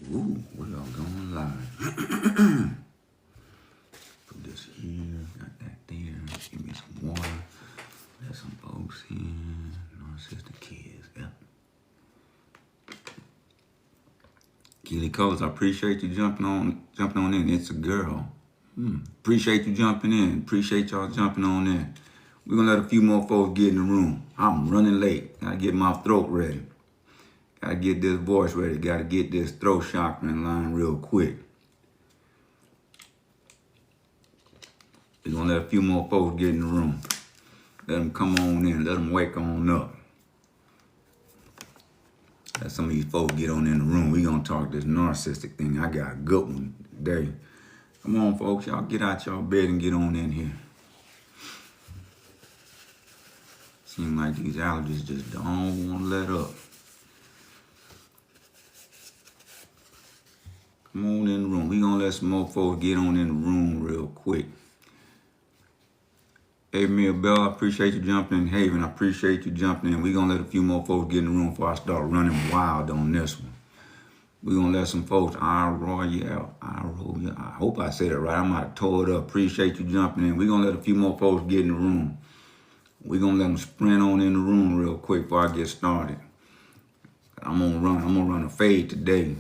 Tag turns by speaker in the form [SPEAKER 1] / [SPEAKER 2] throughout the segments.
[SPEAKER 1] Ooh, we are going live. Put this here, got that there. Give me some water. Let some folks in. Narcissistic Kids, yep. Keely Coates, I appreciate you jumping on in. It's a girl. Appreciate you jumping in. Appreciate y'all jumping on in. We're gonna let a few more folks get in the room. I'm running late. Gotta get my throat ready. Gotta get this voice ready. Gotta get this throat chakra in line real quick. We're gonna let a few more folks get in the room. Let them come on in. Let them wake on up. Let some of these folks get on in the room. We're gonna talk this narcissistic thing. I got a good one today. Come on, folks. Y'all get out y'all bed and get on in here. Seems like these allergies just don't want to let up. Come on in the room. We gonna let some more folks get on in the room real quick. Hey, Mia Bell, I appreciate you jumping in. Haven, I appreciate you jumping in. We gonna let a few more folks get in the room before I start running wild on this one. We gonna let some folks, I hope I said it right. I might have tore it up. Appreciate you jumping in. We gonna let a few more folks get in the room. We gonna let them sprint on in the room real quick before I get started. I'm gonna run a fade today.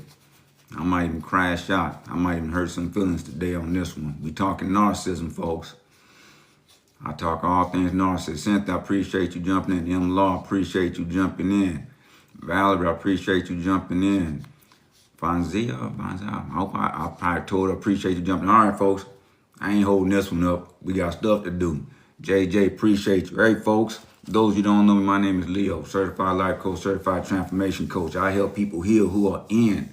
[SPEAKER 1] I might even crash out. I might even hurt some feelings today on this one. We talking narcissism, folks. I talk all things narcissist. Cynthia, I appreciate you jumping in. M. Law, appreciate you jumping in. Valerie, I appreciate you jumping in. Vanzia, I hope I probably told her, appreciate you jumping in. All right, folks. I ain't holding this one up. We got stuff to do. JJ, appreciate you. Hey, folks. Those you don't know me, my name is Leo, certified life coach, certified transformation coach. I help people heal who are in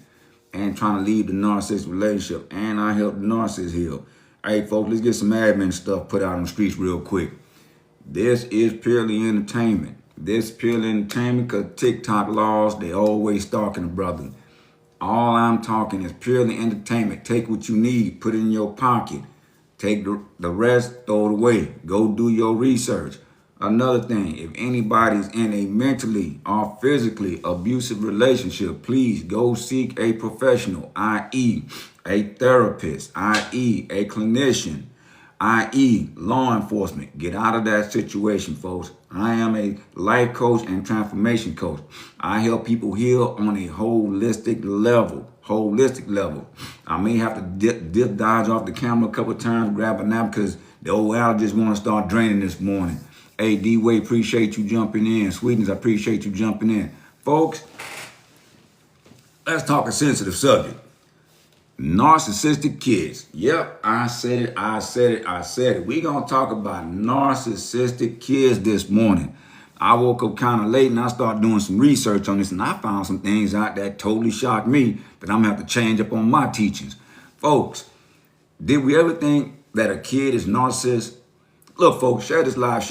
[SPEAKER 1] and trying to leave the narcissist relationship, and I help the narcissist heal. Hey, folks, let's get some admin stuff put out on the streets real quick. This is purely entertainment. This is purely entertainment because TikTok laws, they always stalking a brother. All I'm talking is purely entertainment. Take what you need, put it in your pocket. Take the rest, throw it away. Go do your research. Another thing, if anybody's in a mentally or physically abusive relationship, please go seek a professional, i.e. a therapist, i.e. a clinician, i.e. law enforcement. Get out of that situation, folks. I am a life coach and transformation coach. I help people heal on a holistic level. I may have to dodge off the camera a couple of times, grab a nap because the old allergies want to start draining this morning. Hey, D-Way, appreciate you jumping in. Sweetens, I appreciate you jumping in. Folks, let's talk a sensitive subject. Narcissistic kids. Yep, I said it. We're going to talk about narcissistic kids this morning. I woke up kind of late and I started doing some research on this and I found some things out that totally shocked me that I'm going to have to change up on my teachings. Folks, did we ever think that a kid is narcissist? Look, folks, share this live,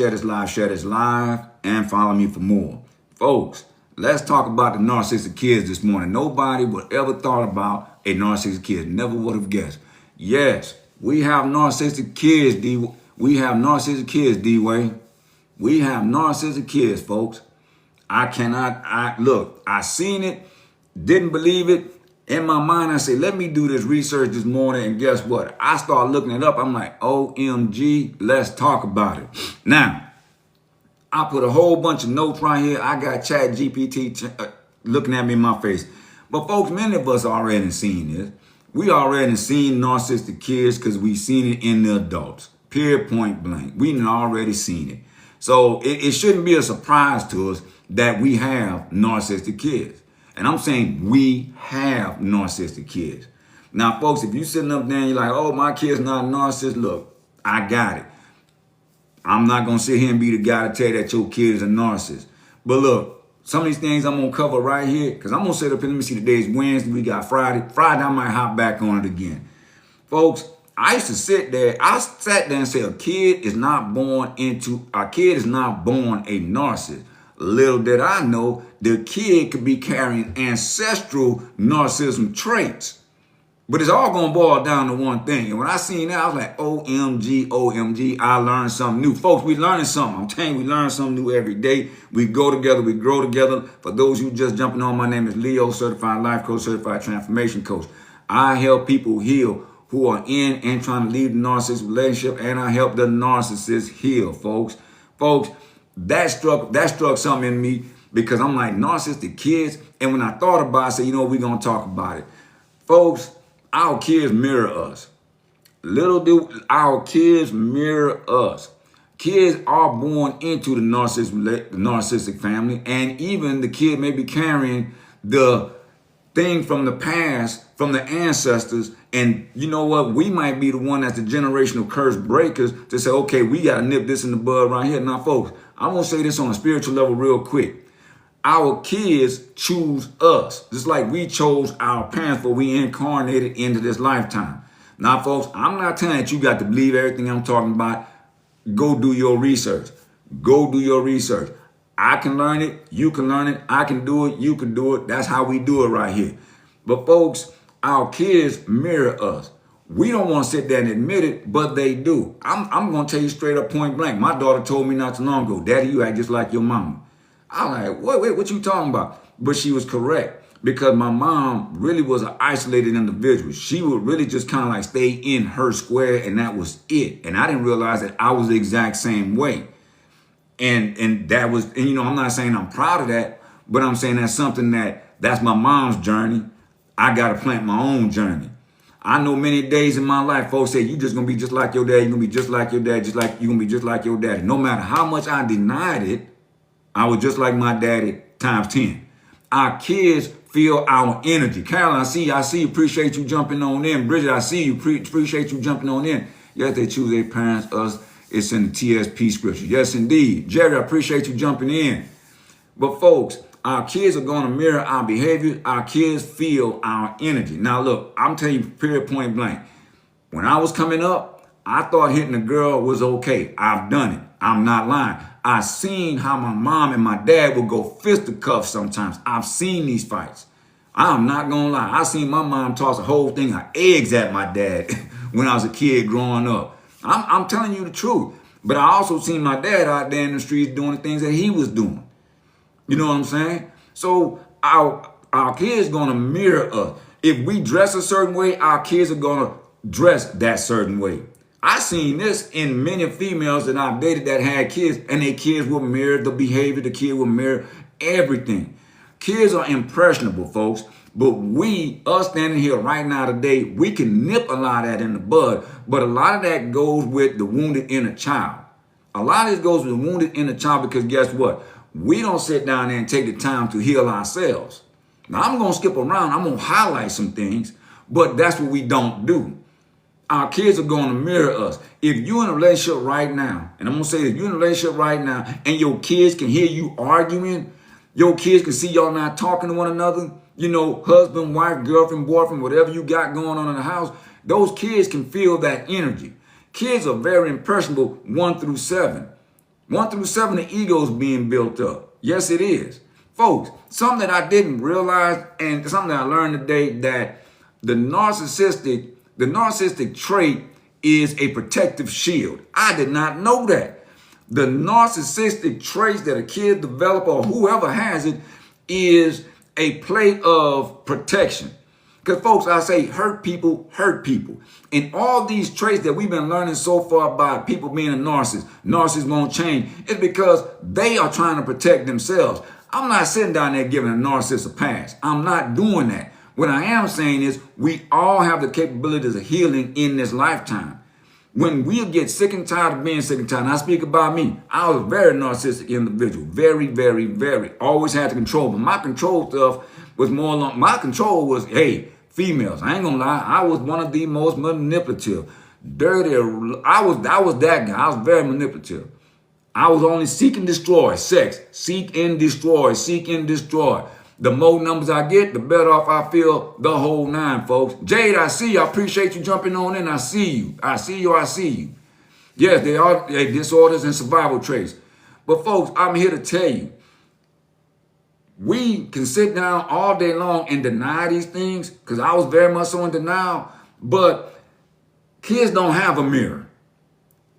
[SPEAKER 1] and follow me for more. Folks, let's talk about the narcissistic kids this morning. Nobody would ever thought about a narcissistic kid. Never would have guessed. Yes, we have narcissistic kids, D. We have narcissistic kids, D-Way. We have narcissistic kids, folks. I seen it, didn't believe it. In my mind, I said, let me do this research this morning, and guess what? I start looking it up. I'm like, OMG, let's talk about it. Now, I put a whole bunch of notes right here. I got Chat GPT looking at me in my face. But folks, many of us already seen this. We already seen narcissistic kids because we seen it in the adults. Period, point blank. We already seen it. So it shouldn't be a surprise to us that we have narcissistic kids. And I'm saying we have narcissistic kids. Now, folks, if you're sitting up there and you're like, oh, my kid's not a narcissist, look, I got it. I'm not going to sit here and be the guy to tell you that your kid is a narcissist. But look, some of these things I'm going to cover right here because I'm going to sit up here. Let me see, today's Wednesday. We got Friday. Friday, I might hop back on it again. Folks, I used to sit there. I sat there and said a kid is not born a narcissist. Little did I know the kid could be carrying ancestral narcissism traits. But it's all going to boil down to one thing. And when I seen that, I was like, OMG, OMG, I learned something new. Folks, we learning something. I'm telling you, we learn something new every day. We go together, we grow together. For those who just jumping on, my name is Leo, Certified Life Coach, Certified Transformation Coach. I help people heal who are in and trying to leave the narcissist relationship, and I help the narcissist heal, folks. Folks, that struck something in me because I'm like, narcissistic kids. And when I thought about it, I said, you know, we're going to talk about it. Folks, our kids mirror us. Little do our kids mirror us. Kids are born into the narcissistic family, and even the kid may be carrying the thing from the past, from the ancestors. And you know what? We might be the one that's the generational curse breakers to say, okay, we got to nip this in the bud right here. Now, folks, I'm going to say this on a spiritual level real quick. Our kids choose us, just like we chose our parents before we incarnated into this lifetime. Now, folks, I'm not telling you that you got to believe everything I'm talking about. Go do your research. Go do your research. I can learn it. You can learn it. I can do it. You can do it. That's how we do it right here. But, folks, our kids mirror us. We don't want to sit there and admit it, but they do. I'm going to tell you straight up, point blank. My daughter told me not too long ago, Daddy, you act just like your mama. I'm like, what you talking about? But she was correct, because my mom really was an isolated individual. She would really just kind of like stay in her square, and that was it. And I didn't realize that I was the exact same way. And that was, and you know, I'm not saying I'm proud of that, but I'm saying that's something that's my mom's journey. I got to plant my own journey. I know many days in my life, folks say, you just going to be just like your dad. You're going to be just like your dad, just like you're going to be just like your daddy. No matter how much I denied it, I was just like my daddy times 10. Our kids feel our energy. Carolyn, I see you. Appreciate you jumping on in. Bridget, I see you. Appreciate you jumping on in. Yes, they choose their parents, us. It's in the TSP scripture. Yes, indeed. Jerry, I appreciate you jumping in. But folks, our kids are going to mirror our behavior. Our kids feel our energy. Now, look, I'm telling you, period, point blank. When I was coming up, I thought hitting a girl was okay. I've done it. I'm not lying. I've seen how my mom and my dad would go fisticuffs sometimes. I've seen these fights. I'm not going to lie. I seen my mom toss a whole thing of eggs at my dad when I was a kid growing up. I'm telling you the truth. But I also seen my dad out there in the streets doing the things that he was doing. You know what I'm saying? So our kids going to mirror us. If we dress a certain way, our kids are going to dress that certain way. I seen this in many females that I've dated that had kids, and their kids will mirror the behavior. The kid will mirror everything. Kids are impressionable, folks. But us standing here right now today, we can nip a lot of that in the bud. But a lot of that goes with the wounded inner child. A lot of this goes with the wounded inner child because guess what? We don't sit down there and take the time to heal ourselves. Now, I'm going to skip around. I'm going to highlight some things, but that's what we don't do. Our kids are going to mirror us. If you're in a relationship right now, and I'm going to say this, you're in a relationship right now, and your kids can hear you arguing, your kids can see y'all not talking to one another, you know, husband, wife, girlfriend, boyfriend, whatever you got going on in the house, those kids can feel that energy. Kids are very impressionable 1 through 7. 1 through 7, the ego is being built up. Yes, it is. Folks, something that I didn't realize and something that I learned today, that the narcissistic trait is a protective shield. I did not know that. The narcissistic traits that a kid develops or whoever has it is a play of protection. Because, folks, I say hurt people hurt people. And all these traits that we've been learning so far about people being a narcissist won't change, it's because they are trying to protect themselves. I'm not sitting down there giving a narcissist a pass. I'm not doing that. What I am saying is we all have the capabilities of healing in this lifetime. When we get sick and tired of being sick and tired, and I speak about me, I was a very narcissistic individual. Very, very, very. Always had to control. But my control stuff was more along, my control was, hey, females. I ain't gonna lie. I was one of the most manipulative, dirty. I was that guy. I was very manipulative. I was only seek and destroy, sex. Seek and destroy, seek and destroy. The more numbers I get, the better off I feel, the whole 9, folks. Jade, I see you. I appreciate you jumping on in. I see you. I see you. I see you. Yes, they are disorders and survival traits. But, folks, I'm here to tell you, We can sit down all day long and deny these things, because I was very much so in denial, but kids don't have a mirror.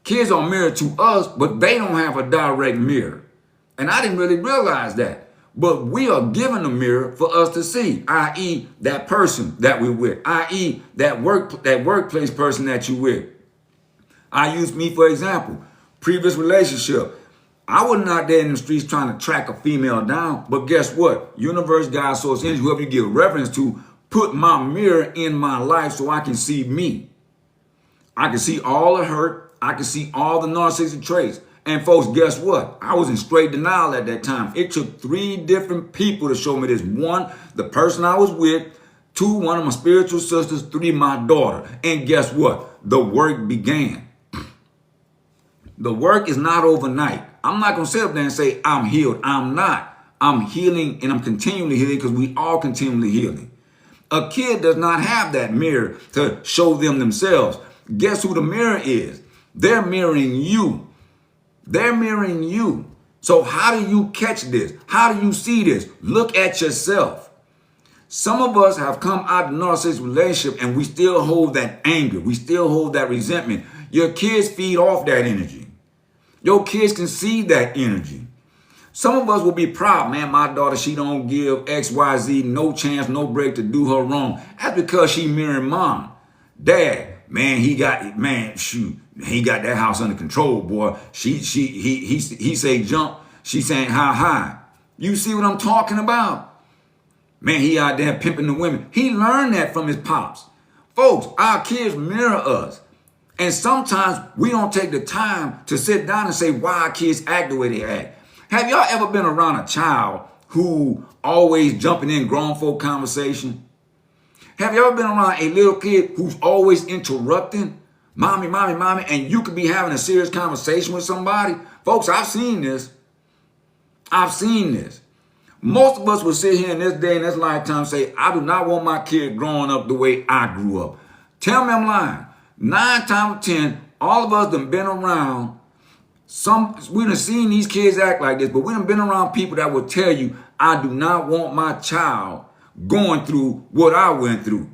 [SPEAKER 1] Kids are mirror to us, but they don't have a direct mirror. And I didn't really realize that. But we are given a mirror for us to see, i.e. that person that we're with, i.e. that workplace person that you're with. I use me for example. Previous relationship. I wasn't out there in the streets trying to track a female down, but guess what? Universe, God, source, energy, whoever you give reverence to, put my mirror in my life so I can see me. I can see all the hurt. I can see all the narcissistic traits. And folks, guess what? I was in straight denial at that time. It took 3 different people to show me this. 1, the person I was with. 2, one of my spiritual sisters. 3, my daughter. And guess what? The work began. The work is not overnight. I'm not going to sit up there and say I'm healed. I'm not. I'm healing, and I'm continually healing, because we all continually healing. A kid does not have that mirror to show them themselves. Guess who the mirror is? They're mirroring you. They're mirroring you. So how do you catch this? How do you see this? Look at yourself. Some of us have come out of a narcissistic relationship and we still hold that anger. We still hold that resentment. Your kids feed off that energy. Your kids can see that energy. Some of us will be proud, man, my daughter, she don't give XYZ no chance, no break to do her wrong. That's because she mirroring mom. Dad, man, he got that house under control, boy. He say jump, she saying high. You see what I'm talking about? Man, he out there pimping the women. He learned that from his pops. Folks, our kids mirror us. And sometimes we don't take the time to sit down and say why our kids act the way they act. Have y'all ever been around a child who always jumping in grown folk conversation? Have you ever been around a little kid who's always interrupting? Mommy, and you could be having a serious conversation with somebody? Folks, I've seen this. Most of us will sit here in this day and this lifetime and say, I do not want my kid growing up the way I grew up. Tell me I'm lying. 9 times out of 10, all of us done been around. We done seen these kids act like this, but we done been around people that will tell you, I do not want my child going through what I went through.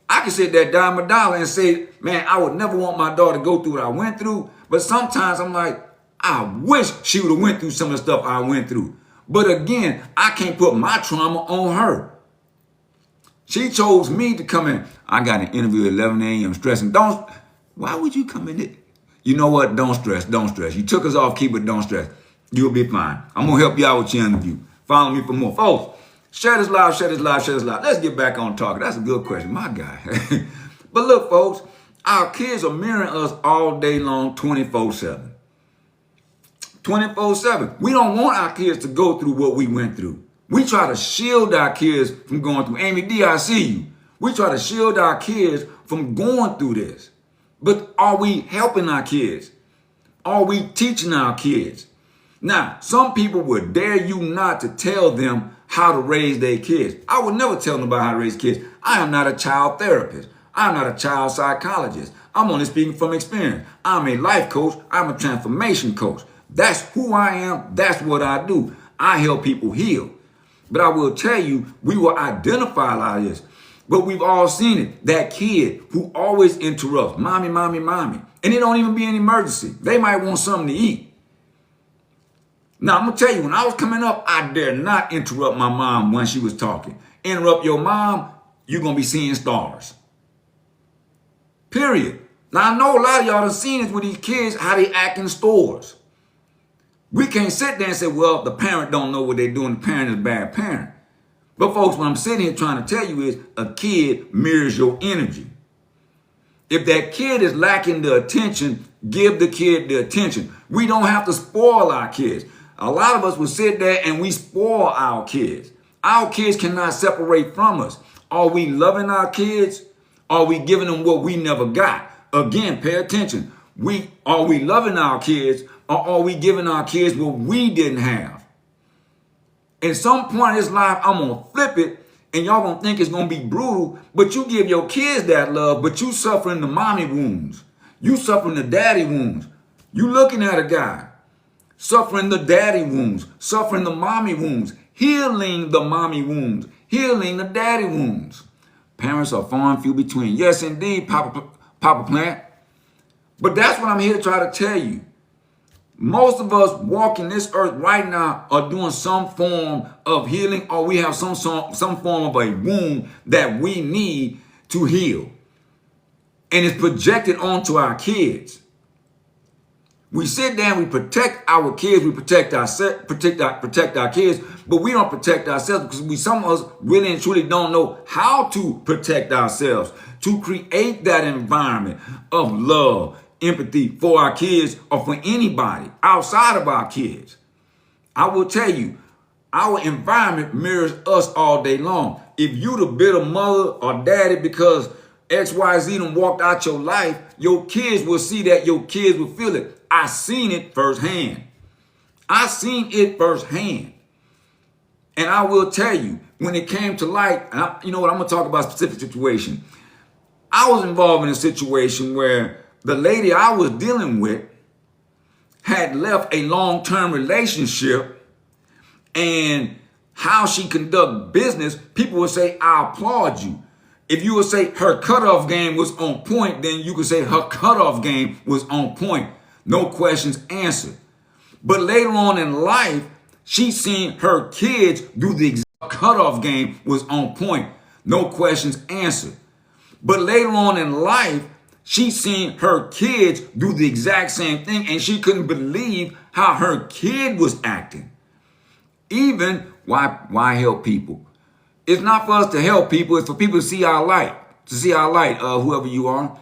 [SPEAKER 1] I can sit there dime a dollar and say, man, I would never want my daughter to go through what I went through. But sometimes I'm like, I wish she would have went through some of the stuff I went through. But again, I can't put my trauma on her. She chose me to come in. I got an interview at 11 a.m. stressing. Why would you come in? You know what? Don't stress. You took us off, keep it, don't stress. You'll be fine. I'm going to help you out with your interview. Follow me for more. Folks, share this live. Let's get back on talking. That's a good question, my guy. But look, folks, our kids are mirroring us all day long, 24/7. 24/7. We don't want our kids to go through what we went through. We try to shield our kids from going through. Amy D, I see you. We try to shield our kids from going through this. But are we helping our kids? Are we teaching our kids? Now, some people would dare you not to tell them how to raise their kids. I would never tell them about how to raise kids. I am not a child therapist. I'm not a child psychologist. I'm only speaking from experience. I'm a life coach. I'm a transformation coach. That's who I am. That's what I do. I help people heal. But I will tell you, we will identify a lot of this. But we've all seen it. That kid who always interrupts. Mommy. And it don't even be an emergency. They might want something to eat. Now, I'm going to tell you, when I was coming up, I dare not interrupt my mom when she was talking. Interrupt your mom, you're going to be seeing stars. Period. Now, I know a lot of y'all have seen this with these kids, how they act in stores. We can't sit there and say, well, the parent don't know what they're doing. The parent is a bad parent. But folks, what I'm sitting here trying to tell you is a kid mirrors your energy. If that kid is lacking the attention, give the kid the attention. We don't have to spoil our kids. A lot of us will sit there and we spoil our kids. Our kids cannot separate from us. Are we loving our kids? Are we giving them what we never got? Again, pay attention. Are we loving our kids, or are we giving our kids what we didn't have? At some point in this life, I'm going to flip it, and y'all going to think it's going to be brutal, but you give your kids that love, but you suffering the mommy wounds. You suffering the daddy wounds. You looking at a guy, suffering the daddy wounds, suffering the mommy wounds. healing the mommy wounds, healing the daddy wounds. Parents are far and few between. Yes, indeed, Papa Plant. But that's what I'm here to try to tell you. Most of us walking this earth right now are doing some form of healing, or we have some form of a wound that we need to heal. And it's projected onto our kids. We sit down, we protect our kids, we protect our kids, but we don't protect ourselves because some of us really and truly don't know how to protect ourselves, to create that environment of love, empathy for our kids or for anybody outside of our kids. I will tell you, our environment mirrors us all day long. If you the bitter mother or daddy because XYZ done walked out your life, your kids will see that, your kids will feel it. I seen it firsthand. I seen it firsthand. And I will tell you, when it came to light, and you know what, I'm going to talk about a specific situation. I was involved in a situation where the lady I was dealing with had left a long-term relationship, and how she conduct business, people would say, I applaud you. If you would say her cutoff game was on point, then you could say her cutoff game was on point. No questions answered. But later on in life, she seen her kids do the exact cutoff game was on point. No questions answered. But later on in life, she seen her kids do the exact same thing, and she couldn't believe how her kid was acting. Even, why help people? It's not for us to help people. It's for people to see our light, whoever you are.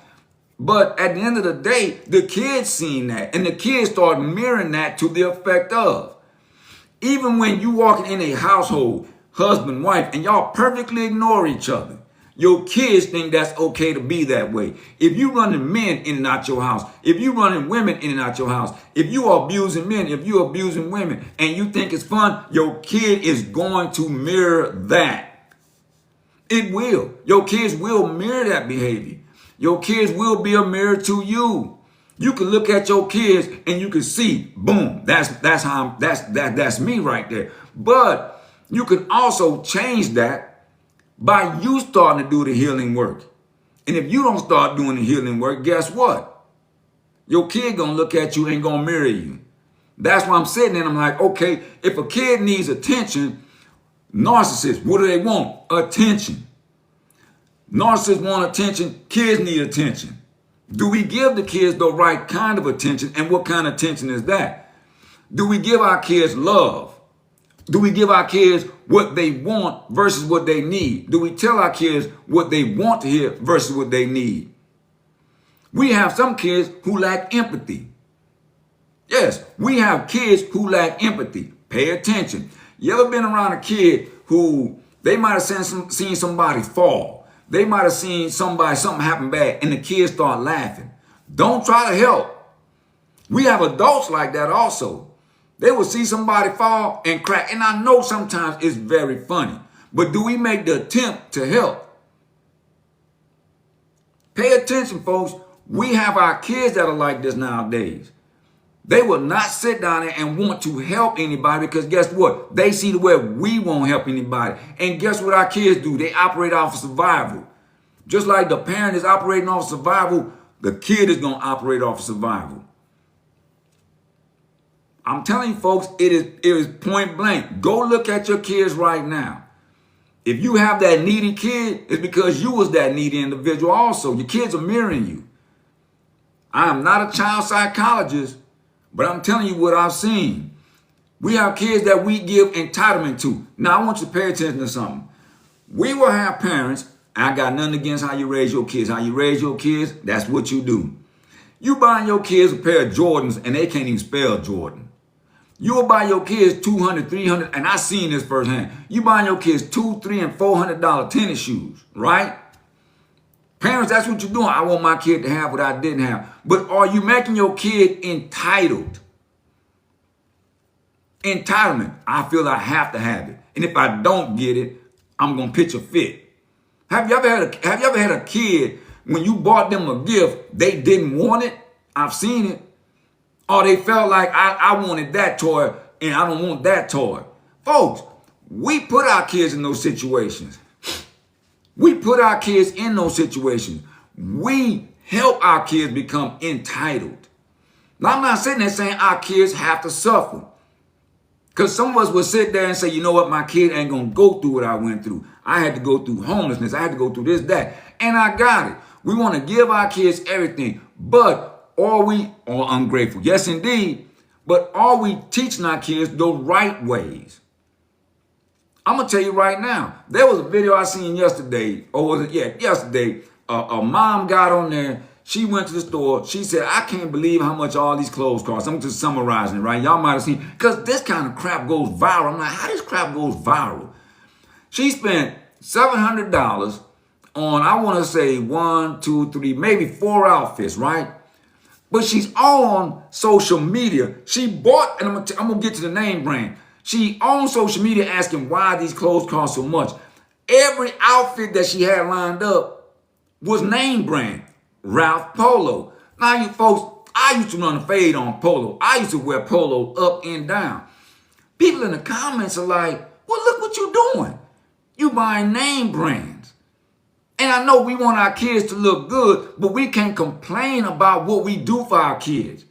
[SPEAKER 1] But at the end of the day, the kids seen that, and the kids start mirroring that to the effect of. Even when you walking in a household, husband, wife, and y'all perfectly ignore each other, your kids think that's okay to be that way. If you running men in and out your house, if you running women in and out your house, if you are abusing men, if you are abusing women, and you think it's fun, your kid is going to mirror that. It will. Your kids will mirror that behavior. Your kids will be a mirror to you. You can look at your kids and you can see, boom, that's me right there. But you can also change that by you starting to do the healing work. And if you don't start doing the healing work, guess what? Your kid gonna look at you and gonna mirror you. That's why I'm sitting there and I'm like, okay, if a kid needs attention, narcissists, what do they want? Attention. Narcissists want attention, kids need attention. Do we give the kids the right kind of attention, and what kind of attention is that? Do we give our kids love? Do we give our kids what they want versus what they need? Do we tell our kids what they want to hear versus what they need? We have some kids who lack empathy. Yes, we have kids who lack empathy. Pay attention. You ever been around a kid who they might have seen somebody fall? They might have seen something happen bad, and the kids start laughing. Don't try to help. We have adults like that also. They will see somebody fall and crack. And I know sometimes it's very funny. But do we make the attempt to help? Pay attention, folks. We have our kids that are like this nowadays. They will not sit down there and want to help anybody because guess what? They see the way we won't help anybody. And guess what our kids do? They operate off of survival. Just like the parent is operating off of survival, the kid is going to operate off of survival. I'm telling you, folks, it is point blank. Go look at your kids right now. If you have that needy kid, it's because you was that needy individual also. Your kids are mirroring you. I am not a child psychologist, but I'm telling you what I've seen. We have kids that we give entitlement to. Now, I want you to pay attention to something. We will have parents, I got nothing against how you raise your kids. How you raise your kids, that's what you do. You buying your kids a pair of Jordans, and they can't even spell Jordan. You'll buy your kids $200, $300, and I seen this firsthand. You buying your kids $200, $300, and $400 tennis shoes, right? Parents, that's what you're doing. I want my kid to have what I didn't have. But are you making your kid entitled? Entitlement. I feel I have to have it. And if I don't get it, I'm going to pitch a fit. Have you ever had a kid, when you bought them a gift, they didn't want it? I've seen it. Or they felt like I wanted that toy and I don't want that toy. Folks, We put our kids in those situations. We put our kids in those situations. We help our kids become entitled. Now, I'm not sitting there saying our kids have to suffer. Because some of us will sit there and say, you know what, my kid ain't going to go through what I went through. I had to go through homelessness. I had to go through this, that. And I got it. We want to give our kids everything. But are we ungrateful? Yes, indeed. But are we teaching our kids the right ways? I'm going to tell you right now. There was a video I seen yesterday. Or was it? Yeah, yesterday. A mom got on there. She went to the store. She said, I can't believe how much all these clothes cost. I'm just summarizing it, right? Y'all might have seen. Because this kind of crap goes viral. I'm like, how this crap goes viral? She spent $700 on, I want to say 1, 2, 3, maybe 4 outfits, right? But she's on social media. She bought, and I'm going to get to the name brand. She on social media asking why these clothes cost so much. Every outfit that she had lined up was name brand. Ralph Polo. Now, you folks, I used to run a fade on Polo. I used to wear Polo up and down. People in the comments are like, well, look what you're doing. You buying name brands. And I know we want our kids to look good, but we can't complain about what we do for our kids.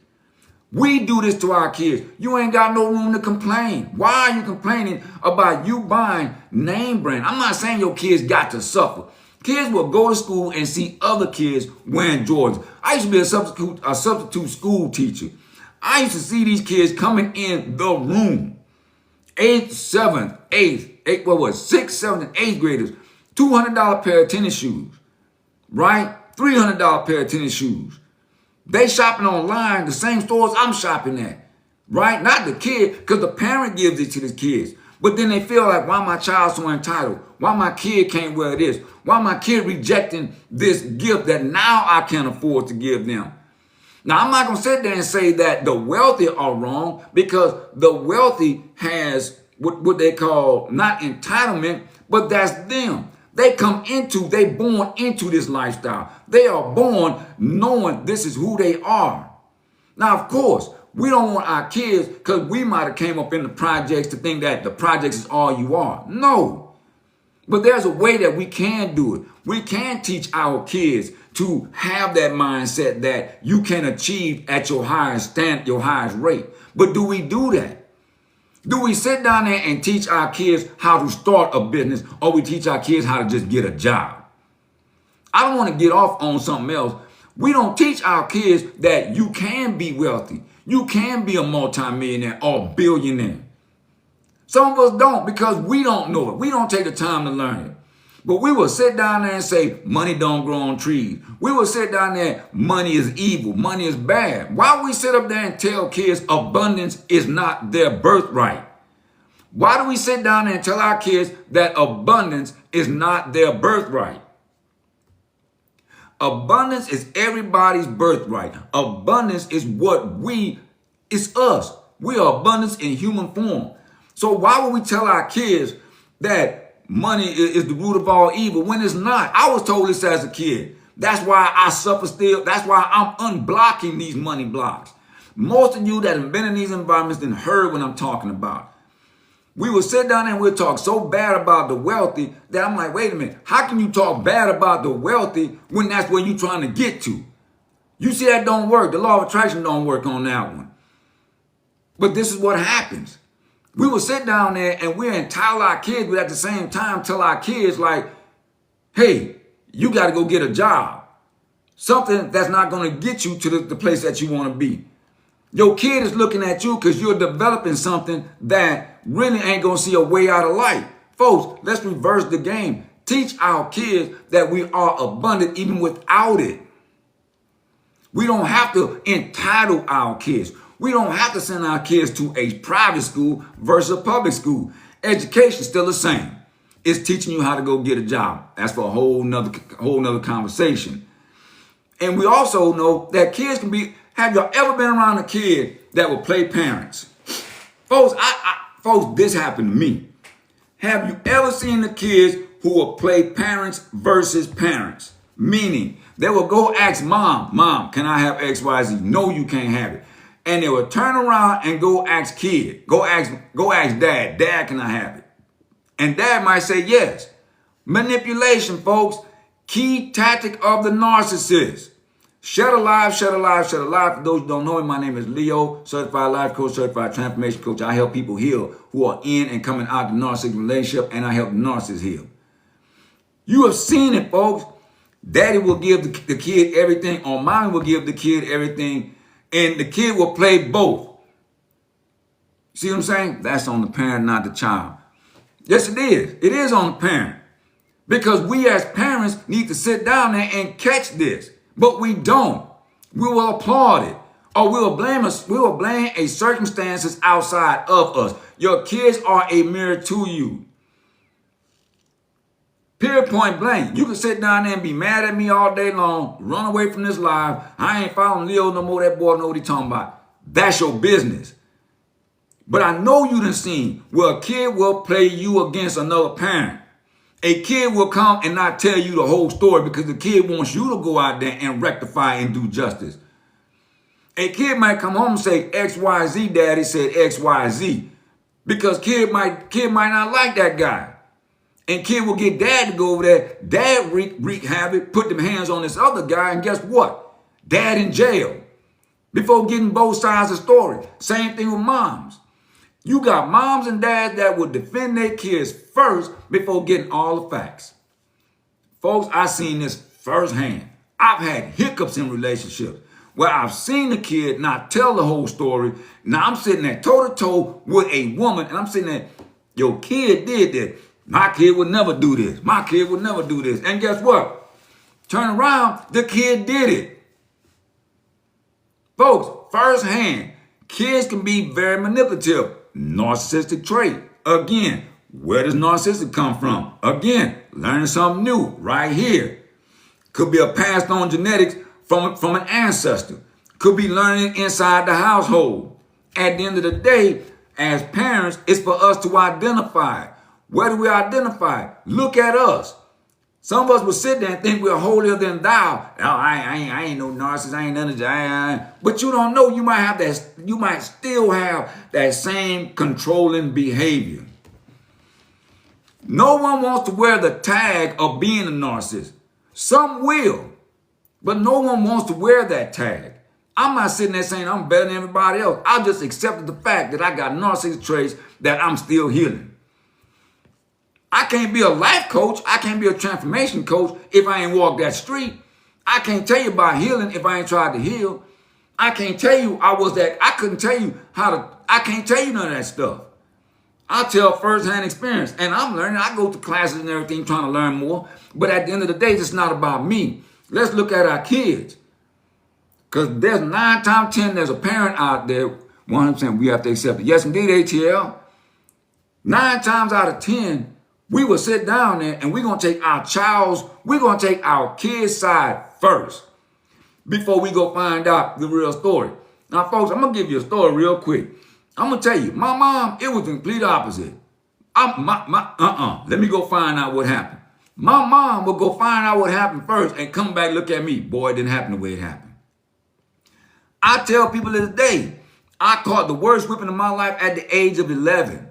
[SPEAKER 1] We do this to our kids. You ain't got no room to complain. Why are you complaining about you buying name brand? I'm not saying your kids got to suffer. Kids will go to school and see other kids wearing Jordans. I used to be a substitute school teacher. I used to see these kids coming in the room. 8th, 7th, 8th, 6th, 7th, and 8th graders. $200 pair of tennis shoes, right? $300 pair of tennis shoes. They shopping online, the same stores I'm shopping at, right? Not the kid, because the parent gives it to the kids. But then they feel like, why my child so entitled? Why my kid can't wear this? Why my kid rejecting this gift that now I can't afford to give them? Now, I'm not going to sit there and say that the wealthy are wrong, because the wealthy has what they call not entitlement, but that's them. They born into this lifestyle. They are born knowing this is who they are. Now, of course, we don't want our kids, because we might have came up in the projects, to think that the projects is all you are. No. But there's a way that we can do it. We can teach our kids to have that mindset that you can achieve at your highest rate. But do we do that? Do we sit down there and teach our kids how to start a business, or we teach our kids how to just get a job? I don't want to get off on something else. We don't teach our kids that you can be wealthy. You can be a multimillionaire or billionaire. Some of us don't, because we don't know it. We don't take the time to learn it. But we will sit down there and say, money don't grow on trees. We will sit down there, money is evil, money is bad. Why we sit up there and tell kids abundance is not their birthright? Why do we sit down there and tell our kids that abundance is not their birthright? Abundance is everybody's birthright. Abundance is it's us. We are abundance in human form. So why would we tell our kids that money is the root of all evil when it's not? I was told this as a kid. That's why I suffer still. That's why I'm unblocking these money blocks. Most of you that have been in these environments didn't heard what I'm talking about. We will sit down and we'll talk so bad about the wealthy that I'm like, wait a minute, how can you talk bad about the wealthy when that's where you're trying to get to? You see, that don't work. The law of attraction don't work on that one. But this is what happens. We will sit down there and we'll entitle our kids, but at the same time tell our kids like, hey, you got to go get a job. Something that's not going to get you to the place that you want to be. Your kid is looking at you because you're developing something that really ain't going to see a way out of life. Folks, let's reverse the game. Teach our kids that we are abundant even without it. We don't have to entitle our kids. We don't have to send our kids to a private school versus a public school. Education's still the same. It's teaching you how to go get a job. That's for a whole nother conversation. And we also know that kids can be, have y'all ever been around a kid that will play parents? Folks, folks, this happened to me. Have you ever seen the kids who will play parents versus parents? Meaning, they will go ask mom, can I have XYZ? No, you can't have it. And they will turn around and go ask kid, go ask dad, can I have it? And dad might say yes. Manipulation, folks. Key tactic of the narcissist. Shut alive, shut alive, shut alive. For those who don't know me, my name is Leo, certified life coach, certified transformation coach. I help people heal who are in and coming out of the narcissistic relationship, and I help narcissists heal. You have seen it, folks. Daddy will give the kid everything, or mommy will give the kid everything, and the kid will play both. See what I'm saying? That's on the parent, not the child. Yes, it is. It is on the parent. Because we as parents need to sit down there and catch this. But we don't. We will applaud it. Or we will blame a circumstances outside of us. Your kids are a mirror to you. Period, point blank. You can sit down there and be mad at me all day long, run away from this live. I ain't following Leo no more. That boy know what he talking about. That's your business. But I know you done seen where a kid will play you against another parent. A kid will come and not tell you the whole story because the kid wants you to go out there and rectify and do justice. A kid might come home and say, XYZ, daddy said XYZ. Because kid might not like that guy. And kid will get dad to go over there. Dad wreak havoc, put them hands on this other guy, and guess what? Dad in jail. Before getting both sides of the story. Same thing with moms. You got moms and dads that will defend their kids first before getting all the facts. Folks, I've seen this firsthand. I've had hiccups in relationships where I've seen the kid not tell the whole story. Now I'm sitting there toe-to-toe with a woman, and I'm sitting there, your kid did this. My kid would never do this. My kid would never do this. And guess what? Turn around, the kid did it. Folks, firsthand, kids can be very manipulative. Narcissistic trait. Again, where does narcissism come from? Again, learning something new right here. Could be a passed on genetics from an ancestor. Could be learning inside the household. At the end of the day, as parents, it's for us to identify. Where do we identify? Look at us. Some of us will sit there and think we're holier than thou. Oh, I ain't no narcissist. I ain't none of that. But you don't know. You might have that. You might still have that same controlling behavior. No one wants to wear the tag of being a narcissist. Some will, but no one wants to wear that tag. I'm not sitting there saying I'm better than everybody else. I just accepted the fact that I got narcissistic traits that I'm still healing. I can't be a life coach. I can't be a transformation coach if I ain't walked that street. I can't tell you about healing if I ain't tried to heal. I can't tell you I couldn't tell you I can't tell you none of that stuff. I tell firsthand experience, and I'm learning. I go to classes and everything trying to learn more. But at the end of the day, it's not about me. Let's look at our kids. Because there's 9 times 10, there's a parent out there, 100% we have to accept it. Yes, indeed, ATL. 9 times out of 10, we will sit down there and we're going to take our kids' side first before we go find out the real story. Now, folks, I'm going to give you a story real quick. I'm going to tell you, my mom, it was the complete opposite. Let me go find out what happened. My mom would go find out what happened first and come back and look at me. Boy, it didn't happen the way it happened. I tell people to this day, I caught the worst whipping of my life at the age of 11.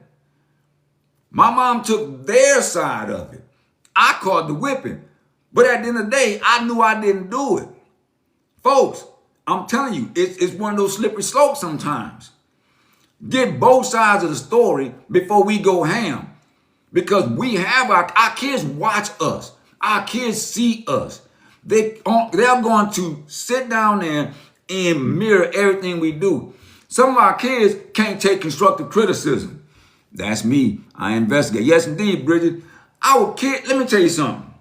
[SPEAKER 1] My mom took their side of it. I caught the whipping. But at the end of the day, I knew I didn't do it. Folks, I'm telling you, it's one of those slippery slopes sometimes. Get both sides of the story before we go ham. Because we have our kids watch us. Our kids see us. They're going to sit down there and mirror everything we do. Some of our kids can't take constructive criticism. That's me. I investigate. Yes, indeed, Bridget. Let me tell you something.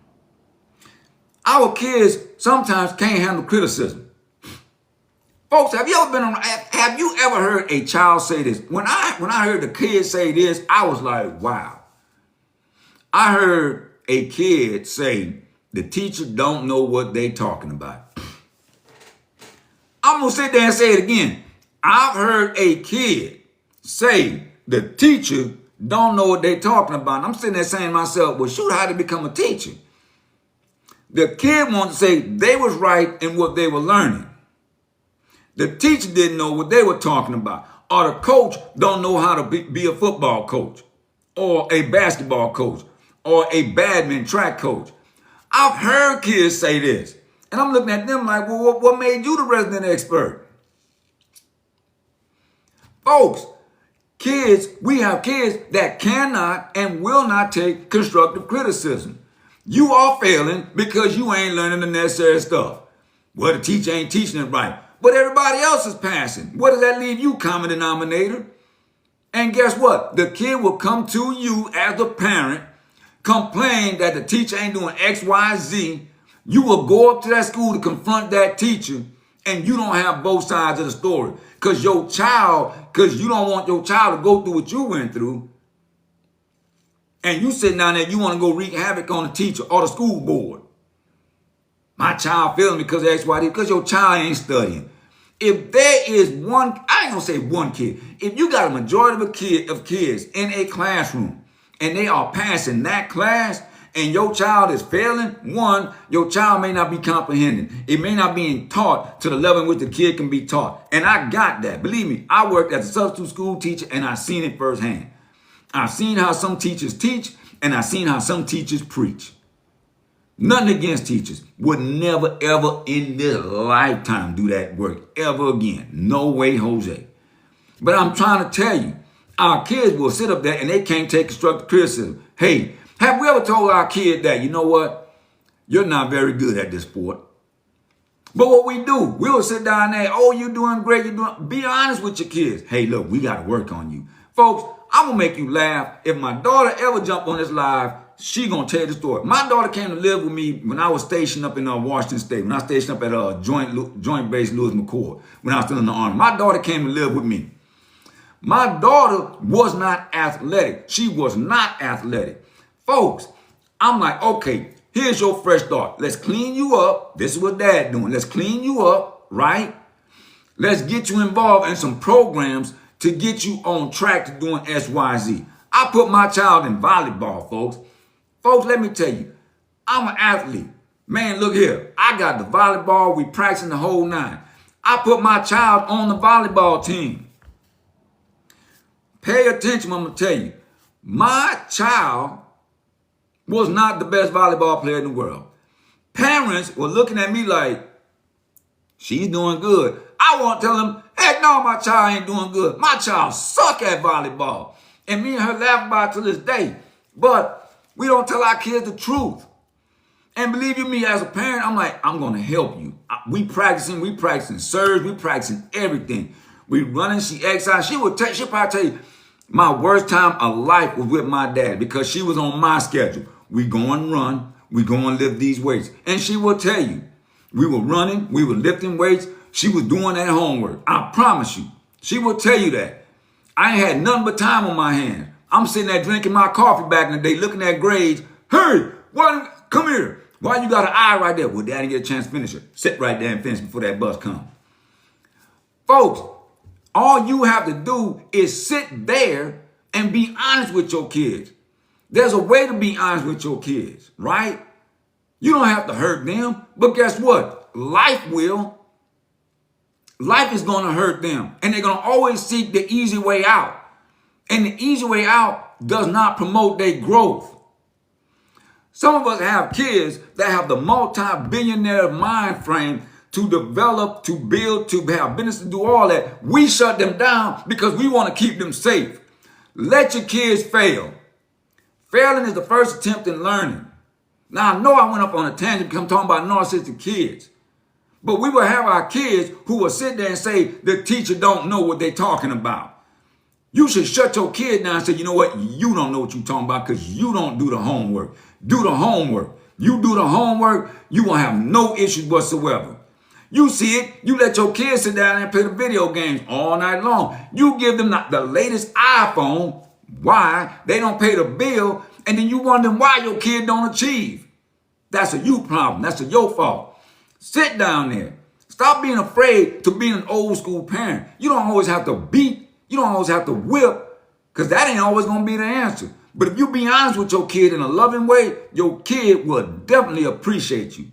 [SPEAKER 1] Our kids sometimes can't handle criticism. Folks, have you ever heard a child say this? When I heard the kid say this, I was like, wow. I heard a kid say, the teacher don't know what they talking about. I'm going to sit there and say it again. I've heard a kid say, the teacher don't know what they talking about. And I'm sitting there saying to myself, well, shoot, how to become a teacher? The kid wanted to say they was right in what they were learning. The teacher didn't know what they were talking about. Or the coach don't know how to be a football coach. or a basketball coach or a badminton track coach. I've heard kids say this. And I'm looking at them like, well, what made you the resident expert? Folks, we have kids that cannot and will not take constructive criticism. You are failing because you ain't learning the necessary stuff. Well, the teacher ain't teaching it right, but everybody else is passing. What does that leave you, common denominator? And guess what? The kid will come to you as a parent, complain that the teacher ain't doing X, Y, Z. You will go up to that school to confront that teacher, and you don't have both sides of the story. Because you don't want your child to go through what you went through. And you sitting down there, you want to go wreak havoc on the teacher or the school board. My child failing because of X, Y, Z, because your child ain't studying. If there is one, I ain't gonna say one kid. If you got a majority of kids in a classroom and they are passing that class and your child is failing, one, your child may not be comprehending. It may not be taught to the level in which the kid can be taught. And I got that. Believe me, I worked as a substitute school teacher and I've seen it firsthand. I've seen how some teachers teach and I've seen how some teachers preach. Nothing against teachers. Would never, ever in their lifetime do that work ever again. No way, Jose. But I'm trying to tell you, our kids will sit up there and they can't take constructive criticism. Hey, have we ever told our kid that, you know what? You're not very good at this sport. But what we do, we'll sit down there, oh, you're doing great, be honest with your kids. Hey, look, we got to work on you. Folks, I'm going to make you laugh. If my daughter ever jumped on this live, she going to tell you the story. My daughter came to live with me when I was stationed up in Washington State, when I was stationed up at Joint Base Lewis McChord, when I was still in the Army. My daughter came to live with me. My daughter was not athletic. She was not athletic. Folks, I'm like, okay, here's your fresh start. Let's clean you up. This is what Dad doing. Let's clean you up, right? Let's get you involved in some programs to get you on track to doing X, Y, Z. I put my child in volleyball, folks. Folks, let me tell you, I'm an athlete. Man, look here. I got the volleyball. We practicing the whole nine. I put my child on the volleyball team. Pay attention, I'm going to tell you. My child was not the best volleyball player in the world. Parents were looking at me like, she's doing good. I want to tell them, heck no, my child ain't doing good. My child suck at volleyball. And me and her laugh about it to this day. But we don't tell our kids the truth. And believe you me, as a parent, I'm like, I'm going to help you. We practicing serves, we practicing everything. We running, she exercise. She'll probably tell you, my worst time of life was with my dad because she was on my schedule. We go and run, we go and lift these weights. And she will tell you, we were running, we were lifting weights. She was doing that homework. I promise you. She will tell you that. I ain't had nothing but time on my hands. I'm sitting there drinking my coffee back in the day, looking at grades. Hey, come here. Why you got an eye right there? Well, Daddy get a chance to finish it. Sit right there and finish before that bus comes. Folks, all you have to do is sit there and be honest with your kids. There's a way to be honest with your kids, right? You don't have to hurt them, but guess what? Life will. Life is going to hurt them, and they're going to always seek the easy way out. And the easy way out does not promote their growth. Some of us have kids that have the multi-billionaire mind frame to develop, to build, to have business, to do all that. We shut them down because we want to keep them safe. Let your kids fail. Failing is the first attempt in learning. Now, I know I went up on a tangent because I'm talking about narcissistic kids. But we will have our kids who will sit there and say, the teacher don't know what they're talking about. You should shut your kid down and say, you know what? You don't know what you're talking about because you don't do the homework. Do the homework. You do the homework, you will have no issues whatsoever. You see it, you let your kids sit down and play the video games all night long. You give them the latest iPhone. Why? They don't pay the bill. And then you wonder why your kid don't achieve. That's a you problem. That's a your fault. Sit down there. Stop being afraid to be an old school parent. You don't always have to beat. You don't always have to whip, because that ain't always going to be the answer. But if you be honest with your kid in a loving way, your kid will definitely appreciate you.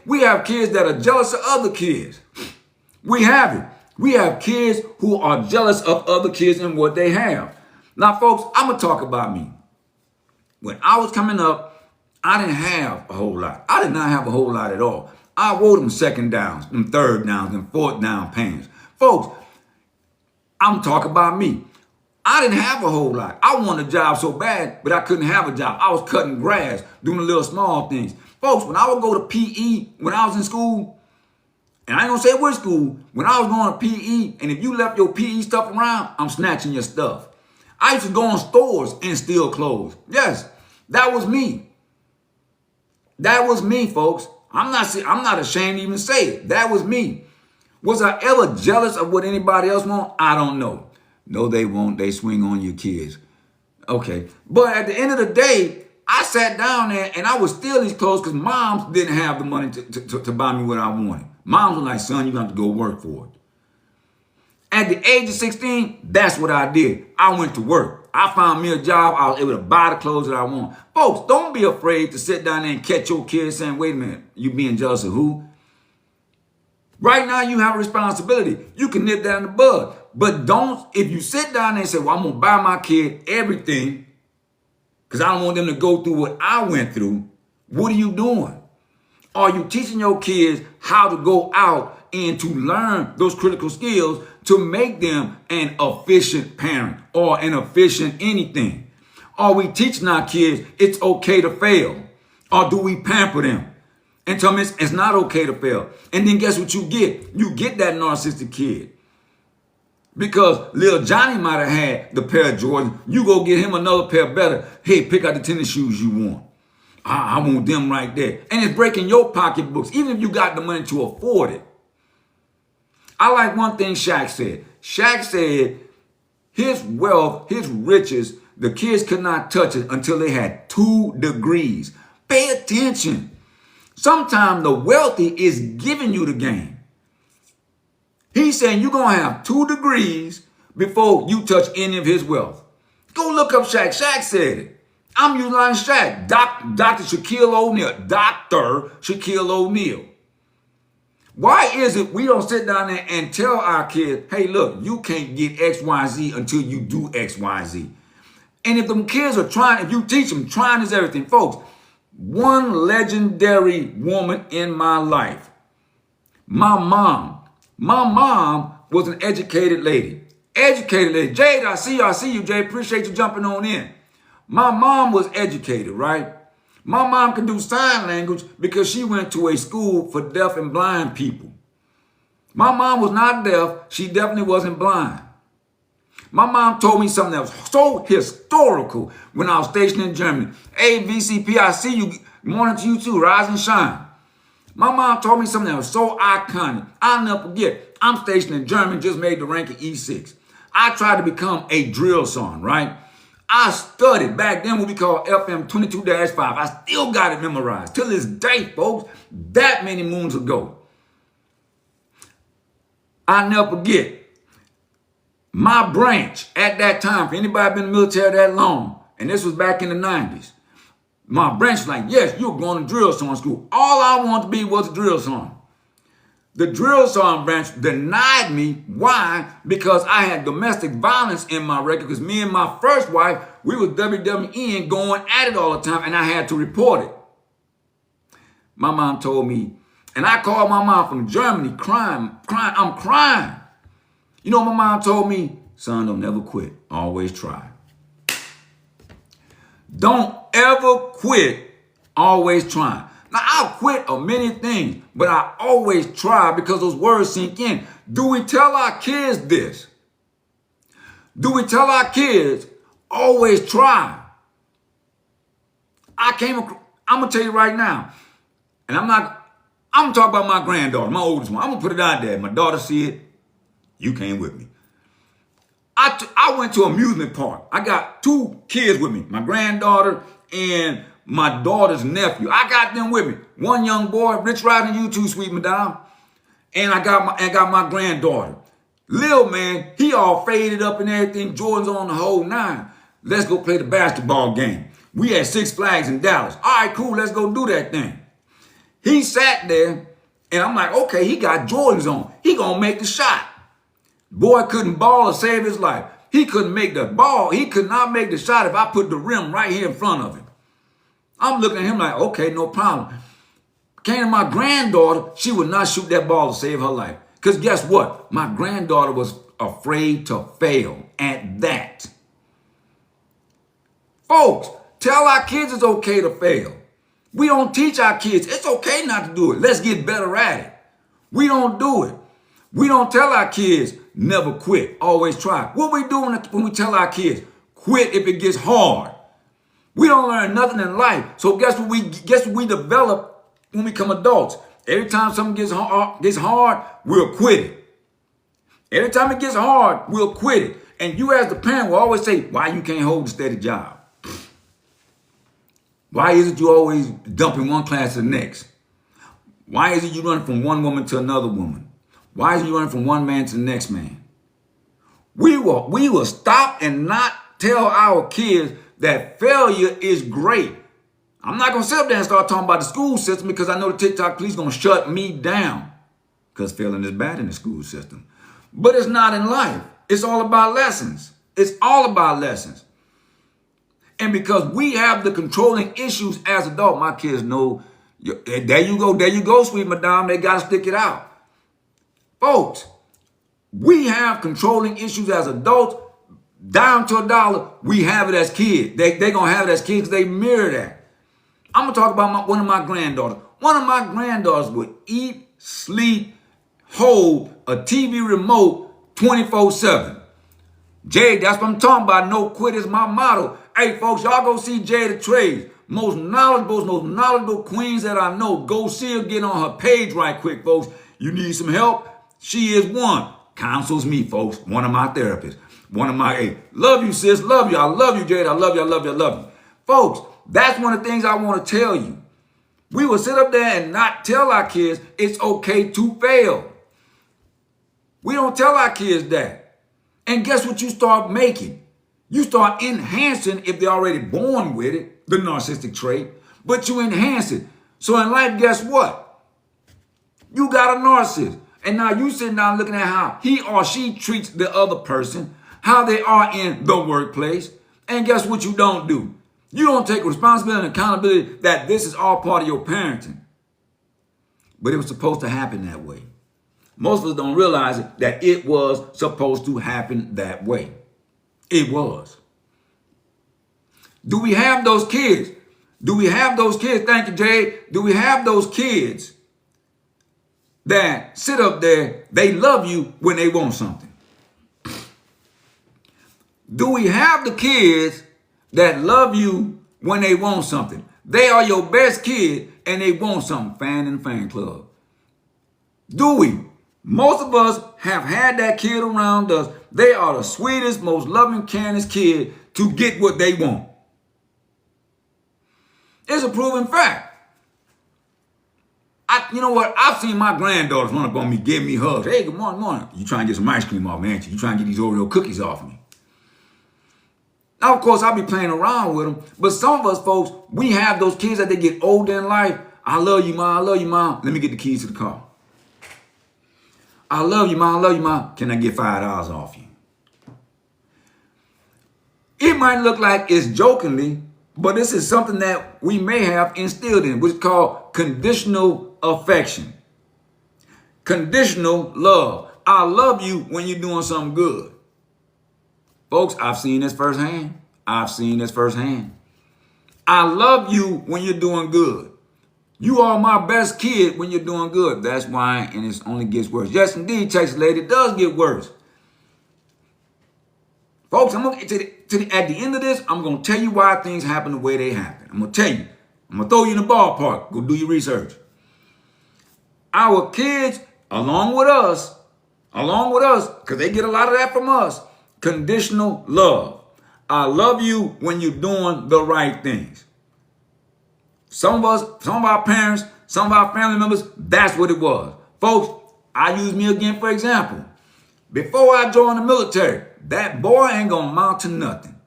[SPEAKER 1] We have kids that are jealous of other kids. We have it. We have kids who are jealous of other kids and what they have. Now, folks, I'm going to talk about me. When I was coming up, I didn't have a whole lot. I did not have a whole lot at all. I wore them second downs, them third downs, them fourth down pants. Folks, I'm talking about me. I didn't have a whole lot. I wanted a job so bad, but I couldn't have a job. I was cutting grass, doing the little small things. Folks, when I would go to PE, when I was in school, and I ain't gonna say which school, when I was going to PE, and if you left your PE stuff around, I'm snatching your stuff. I used to go in stores and steal clothes. Yes, that was me. That was me, folks. I'm not ashamed to even say it. That was me. Was I ever jealous of what anybody else want? I don't know. No, they won't. They swing on your kids. Okay. But at the end of the day, I sat down there and I would steal these clothes because moms didn't have the money to buy me what I wanted. Moms were like, son, you have to go work for it. At the age of 16, that's what I did. I went to work. I found me a job. I was able to buy the clothes that I want. Folks, don't be afraid to sit down there and catch your kids saying, wait a minute, you being jealous of who? Right now, you have a responsibility. You can nip that in the bud. But don't, if you sit down there and say, well, I'm going to buy my kid everything because I don't want them to go through what I went through, what are you doing? Are you teaching your kids how to go out and to learn those critical skills to make them an efficient parent or an efficient anything? Are we teaching our kids it's okay to fail? Or do we pamper them and tell them it's not okay to fail? And then guess what you get? You get that narcissistic kid. Because little Johnny might have had the pair of Jordans. You go get him another pair better. Hey, pick out the tennis shoes you want. I want them right there. And it's breaking your pocketbooks, even if you got the money to afford it. I like one thing Shaq said. Shaq said his wealth, his riches, the kids could not touch it until they had 2 degrees. Pay attention. Sometimes the wealthy is giving you the game. He's saying you're going to have 2 degrees before you touch any of his wealth. Go look up Shaq. Shaq said it. I'm utilizing Shaq. Dr. Shaquille O'Neal. Dr. Shaquille O'Neal. Why is it we don't sit down there and tell our kids, hey, look, you can't get X, Y, Z until you do X, Y, Z. And if them kids are trying, if you teach them, trying is everything. Folks, one legendary woman in my life, my mom. My mom was an educated lady. Educated lady. Jade, I see you, Jade. Appreciate you jumping on in. My mom was educated, right? My mom can do sign language because she went to a school for deaf and blind people. My mom was not deaf. She definitely wasn't blind. My mom told me something that was so historical when I was stationed in Germany. Hey, VCP, I see you. Morning to you too. Rise and shine. My mom told me something that was so iconic. I'll never forget. I'm stationed in Germany, just made the rank of E6. I tried to become a drill sergeant, right? I studied back then what we call FM 22-5. I still got it memorized till this day, folks, that many moons ago. I'll never forget. My branch at that time, for anybody been in the military that long, and this was back in the 90s, my branch was like, yes, you're going to drill sergeant school. All I wanted to be was a drill sergeant. The drill sergeant branch denied me. Why? Because I had domestic violence in my record. Because me and my first wife, we was WWN going at it all the time, and I had to report it. My mom told me, and I called my mom from Germany crying. I'm crying. You know what my mom told me? Son, don't never quit. Always try. Don't ever quit, always trying. Now, I'll quit of many things, but I always try because those words sink in. Do we tell our kids this? Do we tell our kids, always try? I'm going to tell you right now, and I'm going to talk about my granddaughter, my oldest one. I'm going to put it out there. My daughter see it. You came with me. I went to an amusement park. I got 2 kids with me, my granddaughter and my daughter's nephew. I got them with me. One young boy, Rich riding you too, sweet madame. And I got my granddaughter. Lil man, he all faded up and everything. Jordan's on the whole 9. Let's go play the basketball game. We had 6 Flags in Dallas. All right, cool, let's go do that thing. He sat there, and I'm like, okay, he got Jordans on. He gonna make the shot. Boy couldn't ball or save his life. He couldn't make the ball. He could not make the shot if I put the rim right here in front of him. I'm looking at him like, okay, no problem. Came to my granddaughter, she would not shoot that ball to save her life. Because guess what? My granddaughter was afraid to fail at that. Folks, tell our kids it's okay to fail. We don't teach our kids it's okay not to do it. Let's get better at it. We don't do it. We don't tell our kids never quit, always try. What we do when we tell our kids quit if it gets hard? We don't learn nothing in life. So guess what we develop when we become adults? Every time something gets hard, we'll quit it. Every time it gets hard, we'll quit it. And you as the parent will always say, why you can't hold a steady job? Why is it you always dumping one class to the next? Why is it you running from one woman to another woman? Why is it you running from one man to the next man? We will stop and not tell our kids that failure is great. I'm not going to sit up there and start talking about the school system because I know the TikTok police going to shut me down because failing is bad in the school system. But it's not in life. It's all about lessons. It's all about lessons. And because we have the controlling issues as adults, my kids know, there you go, sweet madame, they got to stick it out. Folks, we have controlling issues as adults, down to a dollar. We have it as kids. They're going to have it as kids because they mirror that. I'm going to talk about one of my granddaughters. One of my granddaughters would eat, sleep, hold a TV remote 24/7. Jay, that's what I'm talking about. No quit is my motto. Hey, folks, y'all go see Jay the Trades. Most knowledgeable queens that I know. Go see her, get on her page right quick, folks. You need some help? She is one. Counsels me, folks. One of my therapists. One of my, hey, love you, sis. Love you. I love you, Jade. I love you. I love you. I love you. Folks, that's one of the things I want to tell you. We will sit up there and not tell our kids it's okay to fail. We don't tell our kids that. And guess what you start making? You start enhancing, if they're already born with it, the narcissistic trait, but you enhance it. So in life, guess what? You got a narcissist. And now you sitting down looking at how he or she treats the other person, how they are in the workplace. And guess what you don't do? You don't take responsibility and accountability that this is all part of your parenting. But it was supposed to happen that way. Most of us don't realize it, that it was supposed to happen that way. It was. Do we have those kids? Do we have those kids? Thank you, Jay. Do we have those kids that sit up there, they love you when they want something? Do we have the kids that love you when they want something? They are your best kid and they want something. Fan in the fan club. Do we? Most of us have had that kid around us. They are the sweetest, most loving, kindest kid to get what they want. It's a proven fact. You know what? I've seen my granddaughters run up on me, give me hugs. Hey, good morning, morning. You trying to get some ice cream off me, ain't you? You trying to get these Oreo cookies off me. Now, of course, I'll be playing around with them. But some of us, folks, we have those kids that they get older in life. I love you, Mom. I love you, Mom. Let me get the keys to the car. I love you, Mom. I love you, Mom. Can I get $5 off you? It might look like it's jokingly, but this is something that we may have instilled in, which is called conditional affection. Conditional love. I love you when you're doing something good. Folks, I've seen this firsthand. I've seen this firsthand. I love you when you're doing good. You are my best kid when you're doing good. That's why, and it only gets worse. Yes, indeed, Texas lady, it does get worse. Folks, at the end of this, I'm going to tell you why things happen the way they happen. I'm going to tell you. I'm going to throw you in the ballpark. Go do your research. Our kids, along with us, because they get a lot of that from us, conditional love. I love you when you're doing the right things. Some of us, some of our parents, some of our family members, that's what it was. Folks, I use me again for example. Before I joined the military, that boy ain't gonna amount to nothing.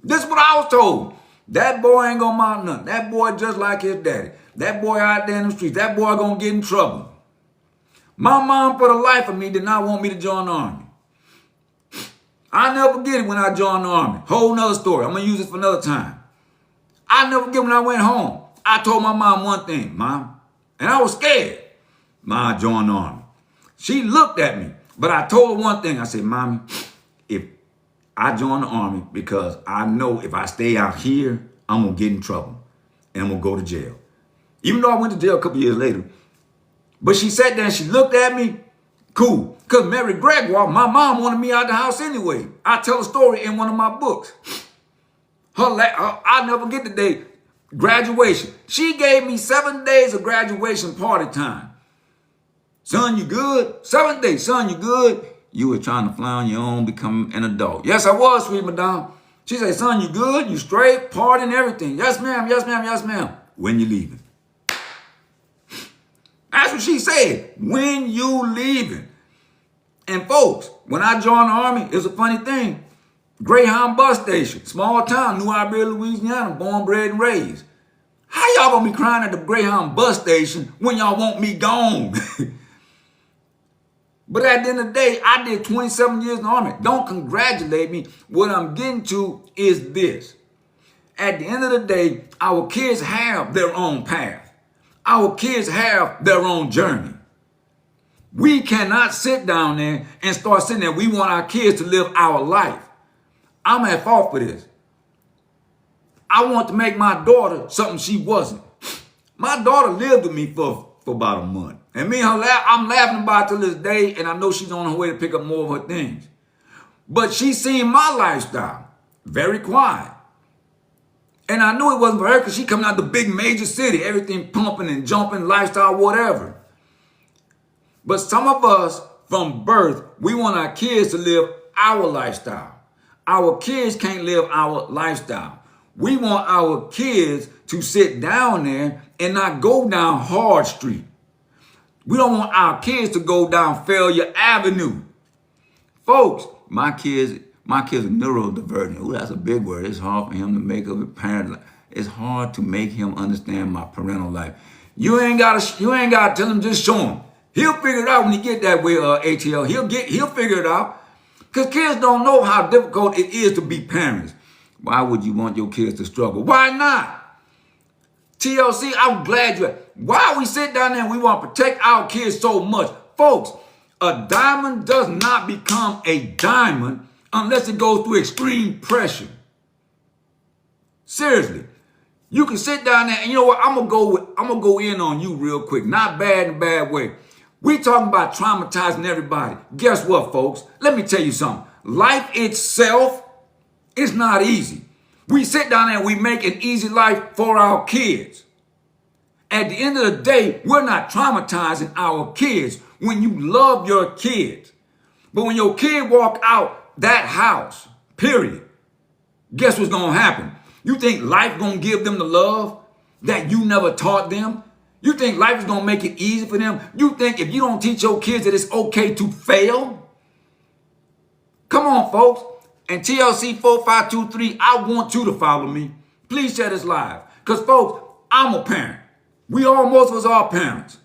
[SPEAKER 1] This is what I was told. That boy ain't gonna amount to nothing. That boy just like his daddy. That boy out there in the streets, that boy gonna get in trouble. My mom, for the life of me, did not want me to join the army. I never forget it when I joined the Army. Whole nother story. I'm going to use this for another time. I never forget when I went home. I told my mom one thing, Mom, and I was scared. Mom, I joined the Army. She looked at me, but I told her one thing. I said, Mommy, if I joined the Army because I know if I stay out here, I'm going to get in trouble and I'm going to go to jail. Even though I went to jail a couple years later. But she sat there and she looked at me. Cool. Because Mary Gregoire, my mom wanted me out the house anyway. I tell a story in one of my books. I'll never get the day. Graduation. She gave me 7 days of graduation party time. Son, you good? 7 days. Son, you good? You were trying to fly on your own, become an adult. Yes, I was, sweet madame. She said, son, you good? You straight? Party and everything. Yes, ma'am. Yes, ma'am. Yes, ma'am. When you leaving? That's what she said. When you leaving? And folks, when I joined the Army, it was a funny thing. Greyhound bus station, small town, New Iberia, Louisiana, born, bred, and raised. How y'all gonna be crying at the Greyhound bus station when y'all want me gone? But at the end of the day, I did 27 years in the Army. Don't congratulate me. What I'm getting to is this. At the end of the day, our kids have their own path. Our kids have their own journey. We cannot sit down there and start sitting there. We want our kids to live our life. I'm at fault for this. I want to make my daughter something she wasn't. My daughter lived with me for about a month. And me and her, I'm laughing about it to this day, and I know she's on her way to pick up more of her things. But she seen my lifestyle, very quiet. And I knew it wasn't for her because she coming out of the big major city, everything pumping and jumping, lifestyle, whatever. But some of us, from birth, we want our kids to live our lifestyle. Our kids can't live our lifestyle. We want our kids to sit down there and not go down Hard Street. We don't want our kids to go down Failure Avenue. Folks, my kids are neurodivergent. Ooh, that's a big word. It's hard for him to make up a parent. It's hard to make him understand my parental life. You ain't gotta tell him, just show him. He'll figure it out when he get that way, ATL. He'll figure it out. Because kids don't know how difficult it is to be parents. Why would you want your kids to struggle? Why not? TLC, I'm glad you. Why we sit down there and we want to protect our kids so much? Folks, a diamond does not become a diamond unless it goes through extreme pressure. Seriously. You can sit down there and you know what? I'm gonna go in on you real quick. Not bad in a bad way. We talking about traumatizing everybody. Guess what, folks? Let me tell you something. Life itself is not easy. We sit down there and we make an easy life for our kids. At the end of the day, we're not traumatizing our kids when you love your kids. But when your kid walk out that house, period, guess what's going to happen? You think life going to give them the love that you never taught them? You think life is going to make it easy for them? You think if you don't teach your kids that it's okay to fail? Come on, folks. And TLC 4523, I want you to follow me. Please share this live. Because, folks, I'm a parent. Most of us are parents.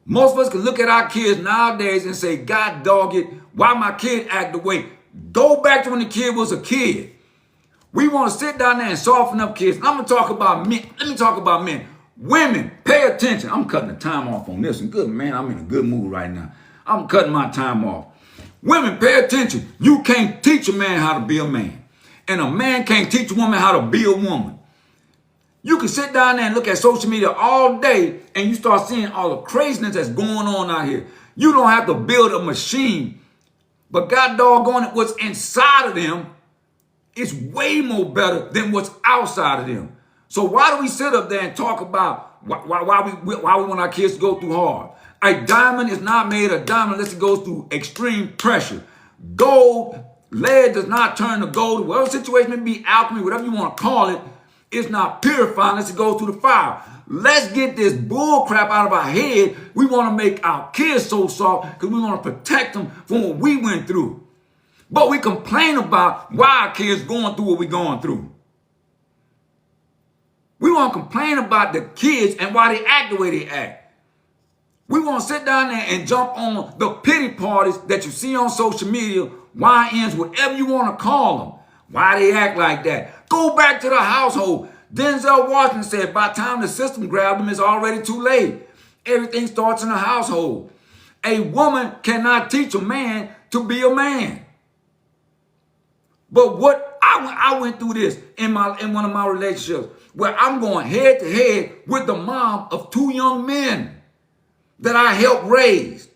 [SPEAKER 1] Most of us can look at our kids nowadays and say, God dog it, why my kid act the way? Go back to when the kid was a kid. We want to sit down there and soften up kids. And I'm going to talk about men. Let me talk about men. Women, pay attention. I'm cutting the time off on this one. Good, man, I'm in a good mood right now. I'm cutting my time off. Women, pay attention. You can't teach a man how to be a man. And a man can't teach a woman how to be a woman. You can sit down there and look at social media all day and you start seeing all the craziness that's going on out here. You don't have to build a machine, but God doggone it, what's inside of them is way more better than what's outside of them. So why do we sit up there and talk about why we want our kids to go through hard? A diamond is not made a diamond unless it goes through extreme pressure. Gold, lead does not turn to gold. Whatever situation may be, alchemy, whatever you want to call it, it's not purified unless it goes through the fire. Let's get this bull crap out of our head. We want to make our kids so soft because we want to protect them from what we went through. But we complain about why our kids going through what we're going through. We want to complain about the kids and why they act the way they act. We want to sit down there and jump on the pity parties that you see on social media, YNs, whatever you want to call them. Why they act like that? Go back to the household. Denzel Washington said, by the time the system grabbed them, it's already too late. Everything starts in the household. A woman cannot teach a man to be a man. But what I went through this in one of my relationships where I'm going head to head with the mom of 2 young men that I helped raise.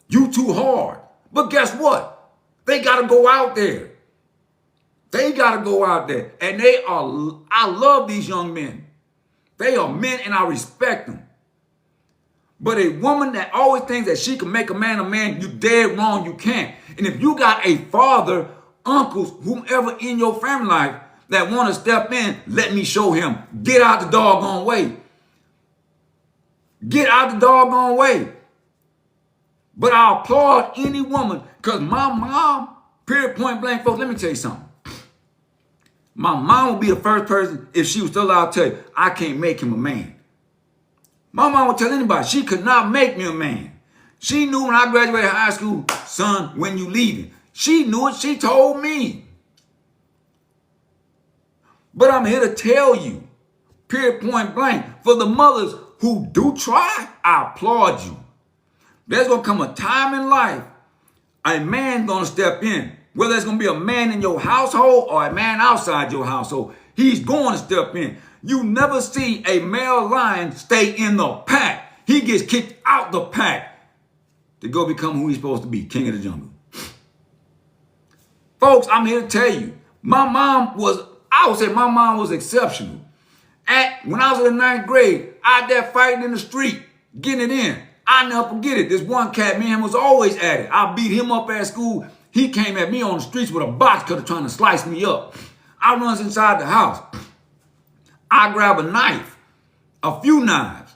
[SPEAKER 1] You too hard. But guess what? They got to go out there. They got to go out there. And I love these young men. They are men and I respect them. But a woman that always thinks that she can make a man, you dead wrong, you can't. And if you got a father, uncles, whomever in your family life that want to step in, let me show him. Get out the doggone way. Get out the doggone way. But I applaud any woman because my mom, period, point blank, folks, let me tell you something. My mom would be the first person, if she was still alive, to tell you, I can't make him a man. My mom would tell anybody, she could not make me a man. She knew when I graduated high school, son, when you leaving. She knew it. She told me. But I'm here to tell you, period, point blank, for the mothers who do try, I applaud you. There's going to come a time in life, a man's going to step in. Whether it's going to be a man in your household or a man outside your household, he's going to step in. You never see a male lion stay in the pack. He gets kicked out the pack to go become who he's supposed to be, king of the jungle. Folks, I'm here to tell you, I would say my mom was exceptional. When I was in the 9th grade, I had that fighting in the street, getting it in. I never forget it. This one cat, me and him was always at it. I beat him up at school. He came at me on the streets with a box cutter trying to slice me up. I runs inside the house. I grab a knife, a few knives.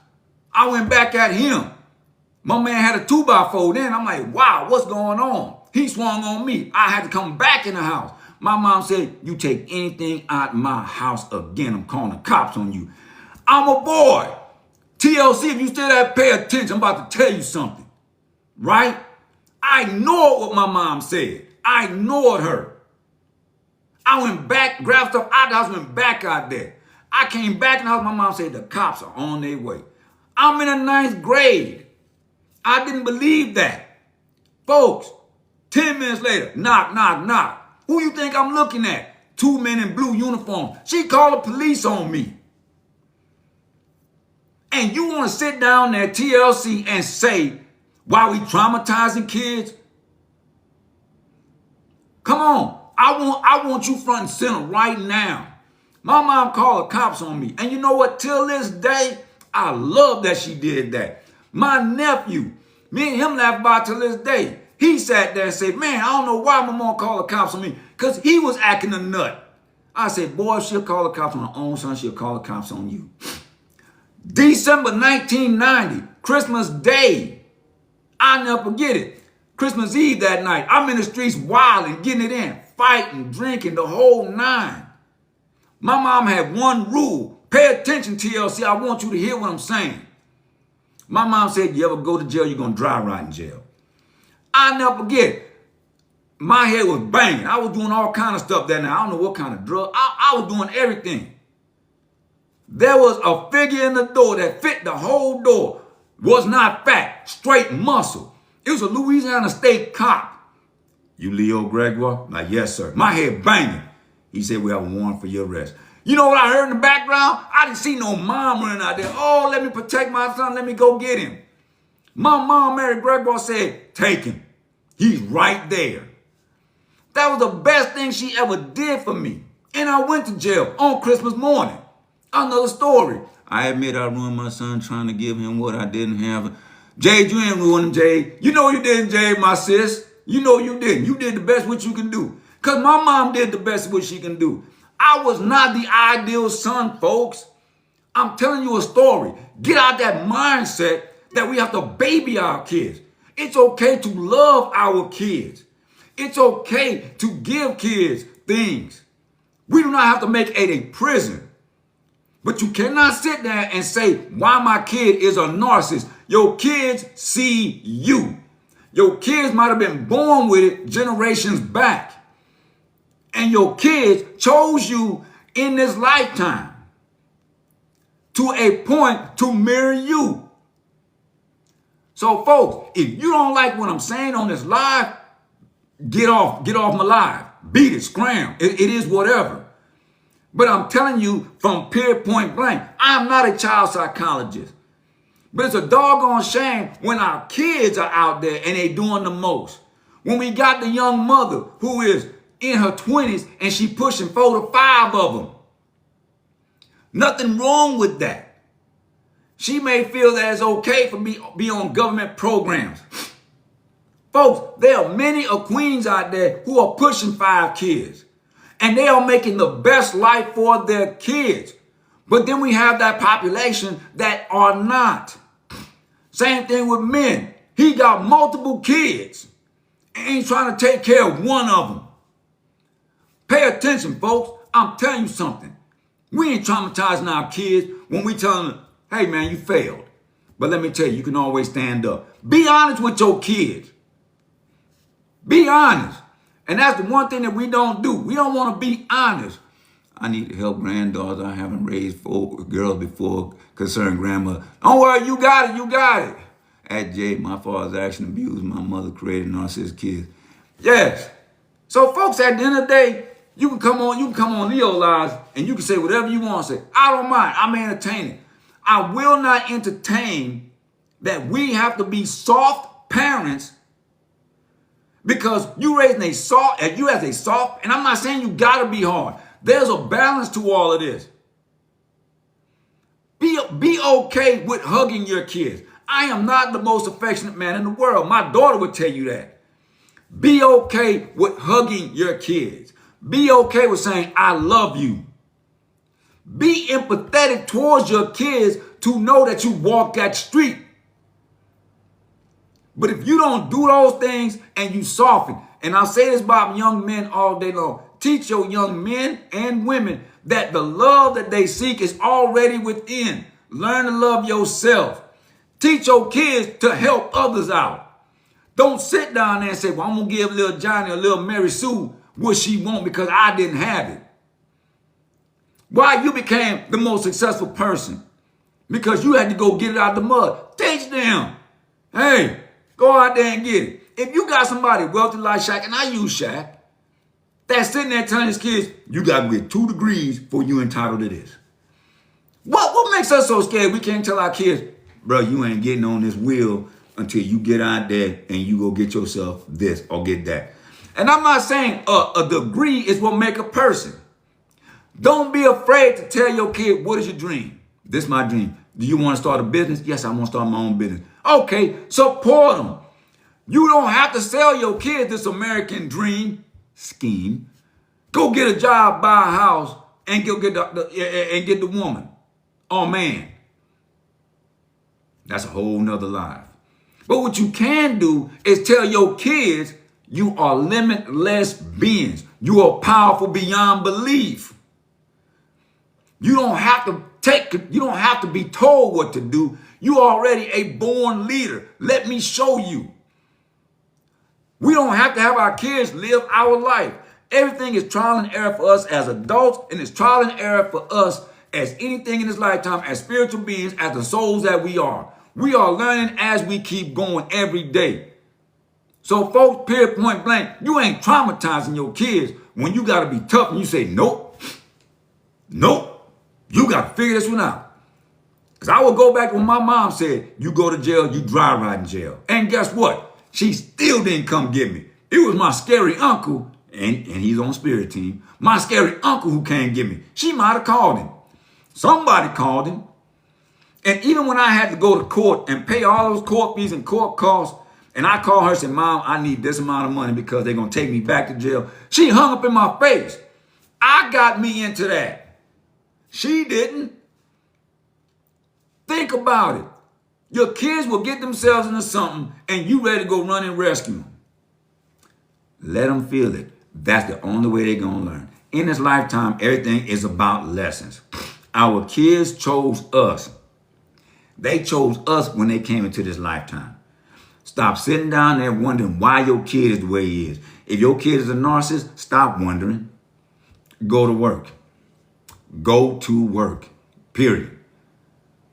[SPEAKER 1] I went back at him. My man had a 2x4 then. I'm like, wow, what's going on? He swung on me. I had to come back in the house. My mom said, you take anything out of my house again, I'm calling the cops on you. I'm a boy. TLC, if you still there, pay attention. I'm about to tell you something. Right? I ignored what my mom said. I ignored her. I went back, grabbed stuff out of the house, went back out there. I came back in the house. My mom said, the cops are on their way. I'm in the 9th grade. I didn't believe that. Folks, 10 minutes later, knock, knock, knock. Who you think I'm looking at? 2 men in blue uniforms. She called the police on me. And you want to sit down there, TLC, and say, why we traumatizing kids? Come on. I want you front and center right now. My mom called the cops on me. And you know what? Till this day, I love that she did that. My nephew, me and him laugh about till this day. He sat there and said, man, I don't know why my mom called the cops on me. Because he was acting a nut. I said, boy, if she'll call the cops on her own son, she'll call the cops on you. December 1990, Christmas Day. I'll never forget it. Christmas Eve that night. I'm in the streets wilding, getting it in, fighting, drinking, the whole 9. My mom had one rule. Pay attention, TLC. I want you to hear what I'm saying. My mom said, you ever go to jail, you're going to dry rot in jail. I'll never forget. My head was banging. I was doing all kind of stuff that night. I don't know what kind of drug. I was doing everything. There was a figure in the door that fit the whole door. Was not fat, straight muscle. It was a Louisiana State cop. You Leo Gregoire? I'm like, yes, sir. My head banging. He said, we have a warrant for your arrest. You know what I heard in the background? I didn't see no mom running out there. Oh, let me protect my son. Let me go get him. My mom, Mary Gregoire, said, take him. He's right there. That was the best thing she ever did for me. And I went to jail on Christmas morning. Another story. I admit I ruined my son trying to give him what I didn't have. Jade, you ain't ruined him, Jade. You know you didn't, Jade, my sis. You know you didn't. You did the best what you can do. Because my mom did the best what she can do. I was not the ideal son, folks. I'm telling you a story. Get out that mindset that we have to baby our kids. It's okay to love our kids. It's okay to give kids things. We do not have to make it a prison. But you cannot sit there and say, why my kid is a narcissist. Your kids see you. Your kids might have been born with it generations back. And your kids chose you in this lifetime to a point to mirror you. So folks, if you don't like what I'm saying on this live, get off my live. Beat it, scram. It is whatever. But I'm telling you from point blank, I'm not a child psychologist. But it's a doggone shame when our kids are out there and they doing the most. When we got the young mother who is in her 20s and she pushing 4 to 5 of them. Nothing wrong with that. She may feel that it's okay for me to be on government programs. Folks, there are many queens out there who are pushing 5 kids. And they are making the best life for their kids. But then we have that population that are not. Same thing with men. He got multiple kids. And ain't trying to take care of one of them. Pay attention, folks. I'm telling you something. We ain't traumatizing our kids when we tell them, hey, man, you failed. But let me tell you, you can always stand up. Be honest with your kids. Be honest. And that's the one thing that we don't do. We don't want to be honest. I need to help granddaughters. I haven't raised 4 girls before concerning grandmother. Don't worry, you got it, you got it. At Jay, my father's action abused. My mother created Narcissistic Kids. Yes. So folks, at the end of the day, you can come on Leo Lives and you can say whatever you want to say. I don't mind. I'm entertaining. I will not entertain that we have to be soft parents because you raising a soft, and you as a soft, and I'm not saying you gotta be hard. There's a balance to all of this. Be okay with hugging your kids. I am not the most affectionate man in the world. My daughter would tell you that. Be okay with hugging your kids. Be okay with saying, I love you. Be empathetic towards your kids to know that you walk that street. But if you don't do those things and you soften, and I'll say this about young men all day long, teach your young men and women that the love that they seek is already within. Learn to love yourself. Teach your kids to help others out. Don't sit down there and say, well, I'm going to give little Johnny or little Mary Sue what she want because I didn't have it. Why you became the most successful person? Because you had to go get it out of the mud. Teach them. Hey, go out there and get it. If you got somebody wealthy like Shaq, and I use Shaq, that's sitting there telling his kids, you got to get 2 degrees before you entitled to this. What makes us so scared we can't tell our kids, bro, you ain't getting on this wheel until you get out there and you go get yourself this or get that. And I'm not saying a degree is what make a person. Don't be afraid to tell your kid, what is your dream? This is my dream. Do you want to start a business? Yes, I want to start my own business. Okay, support them. You don't have to sell your kids this American dream scheme. Go get a job, buy a house, and go get the woman. Oh, man. That's a whole nother life. But what you can do is tell your kids you are limitless beings. You are powerful beyond belief. You don't have to be told what to do. You are already a born leader. Let me show you. We don't have to have our kids live our life. Everything is trial and error for us as adults, and it's trial and error for us as anything in this lifetime, as spiritual beings, as the souls that we are. We are learning as we keep going every day. So folks, period, point blank, you ain't traumatizing your kids when you got to be tough and you say, nope, nope, you got to figure this one out. Because I will go back to when my mom said, you go to jail, you dry ride in jail. And guess what? She still didn't come get me. It was my scary uncle, and he's on spirit team, my scary uncle who came get me. She might have called him. Somebody called him. And even when I had to go to court and pay all those court fees and court costs, and I called her and said, Mom, I need this amount of money because they're going to take me back to jail. She hung up in my face. I got me into that. She didn't. Think about it. Your kids will get themselves into something and you ready to go run and rescue them. Let them feel it. That's the only way they're going to learn. In this lifetime, everything is about lessons. Our kids chose us. They chose us when they came into this lifetime. Stop sitting down there wondering why your kid is the way he is. If your kid is a narcissist, stop wondering. Go to work. Go to work. Period.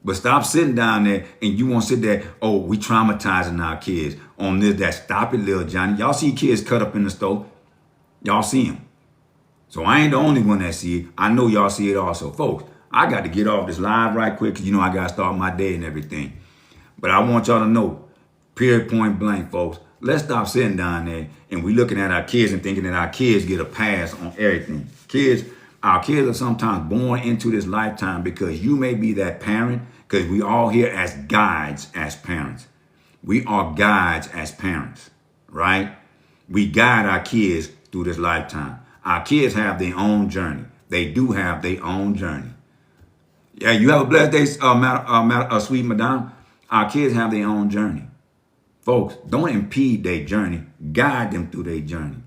[SPEAKER 1] But stop sitting down there and you want to sit there, oh, we traumatizing our kids on this, that. Stop it, little Johnny. Y'all see kids cut up in the stove? Y'all see them. So I ain't the only one that see it. I know y'all see it also. Folks, I got to get off this live right quick because, I got to start my day and everything. But I want y'all to know, period, point blank, folks, let's stop sitting down there and we looking at our kids and thinking that our kids get a pass on everything. Our kids are sometimes born into this lifetime because you may be that parent, because we all here as guides as parents. We are guides as parents, right? We guide our kids through this lifetime. Our kids have their own journey. They do have their own journey. Yeah, you have a blessed day, sweet madame. Our kids have their own journey. Folks, don't impede their journey. Guide them through their journey.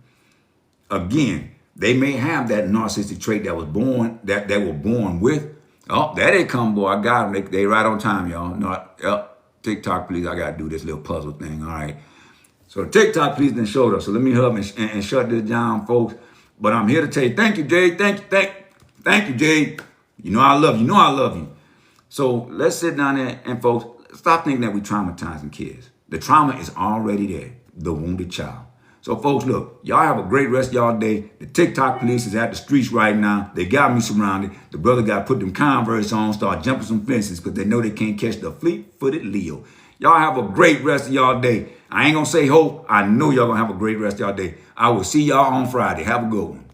[SPEAKER 1] Again, they may have that narcissistic trait that was born, that they were born with. Oh, there they come, boy. I got them. They right on time, y'all. TikTok, please. I got to do this little puzzle thing. All right. So TikTok, please, then showed up. So let me hurry and shut this down, folks. But I'm here to tell you, thank you, Jade. Thank you, Jade. You know I love you. I love you. So let's sit down there and, folks, stop thinking that we're traumatizing kids. The trauma is already there. The wounded child. So, folks, look, y'all have a great rest of y'all day. The TikTok police is at the streets right now. They got me surrounded. The brother got to put them Converse on, start jumping some fences because they know they can't catch the fleet-footed Leo. Y'all have a great rest of y'all day. I ain't going to say hope. I know y'all going to have a great rest of y'all day. I will see y'all on Friday. Have a good one.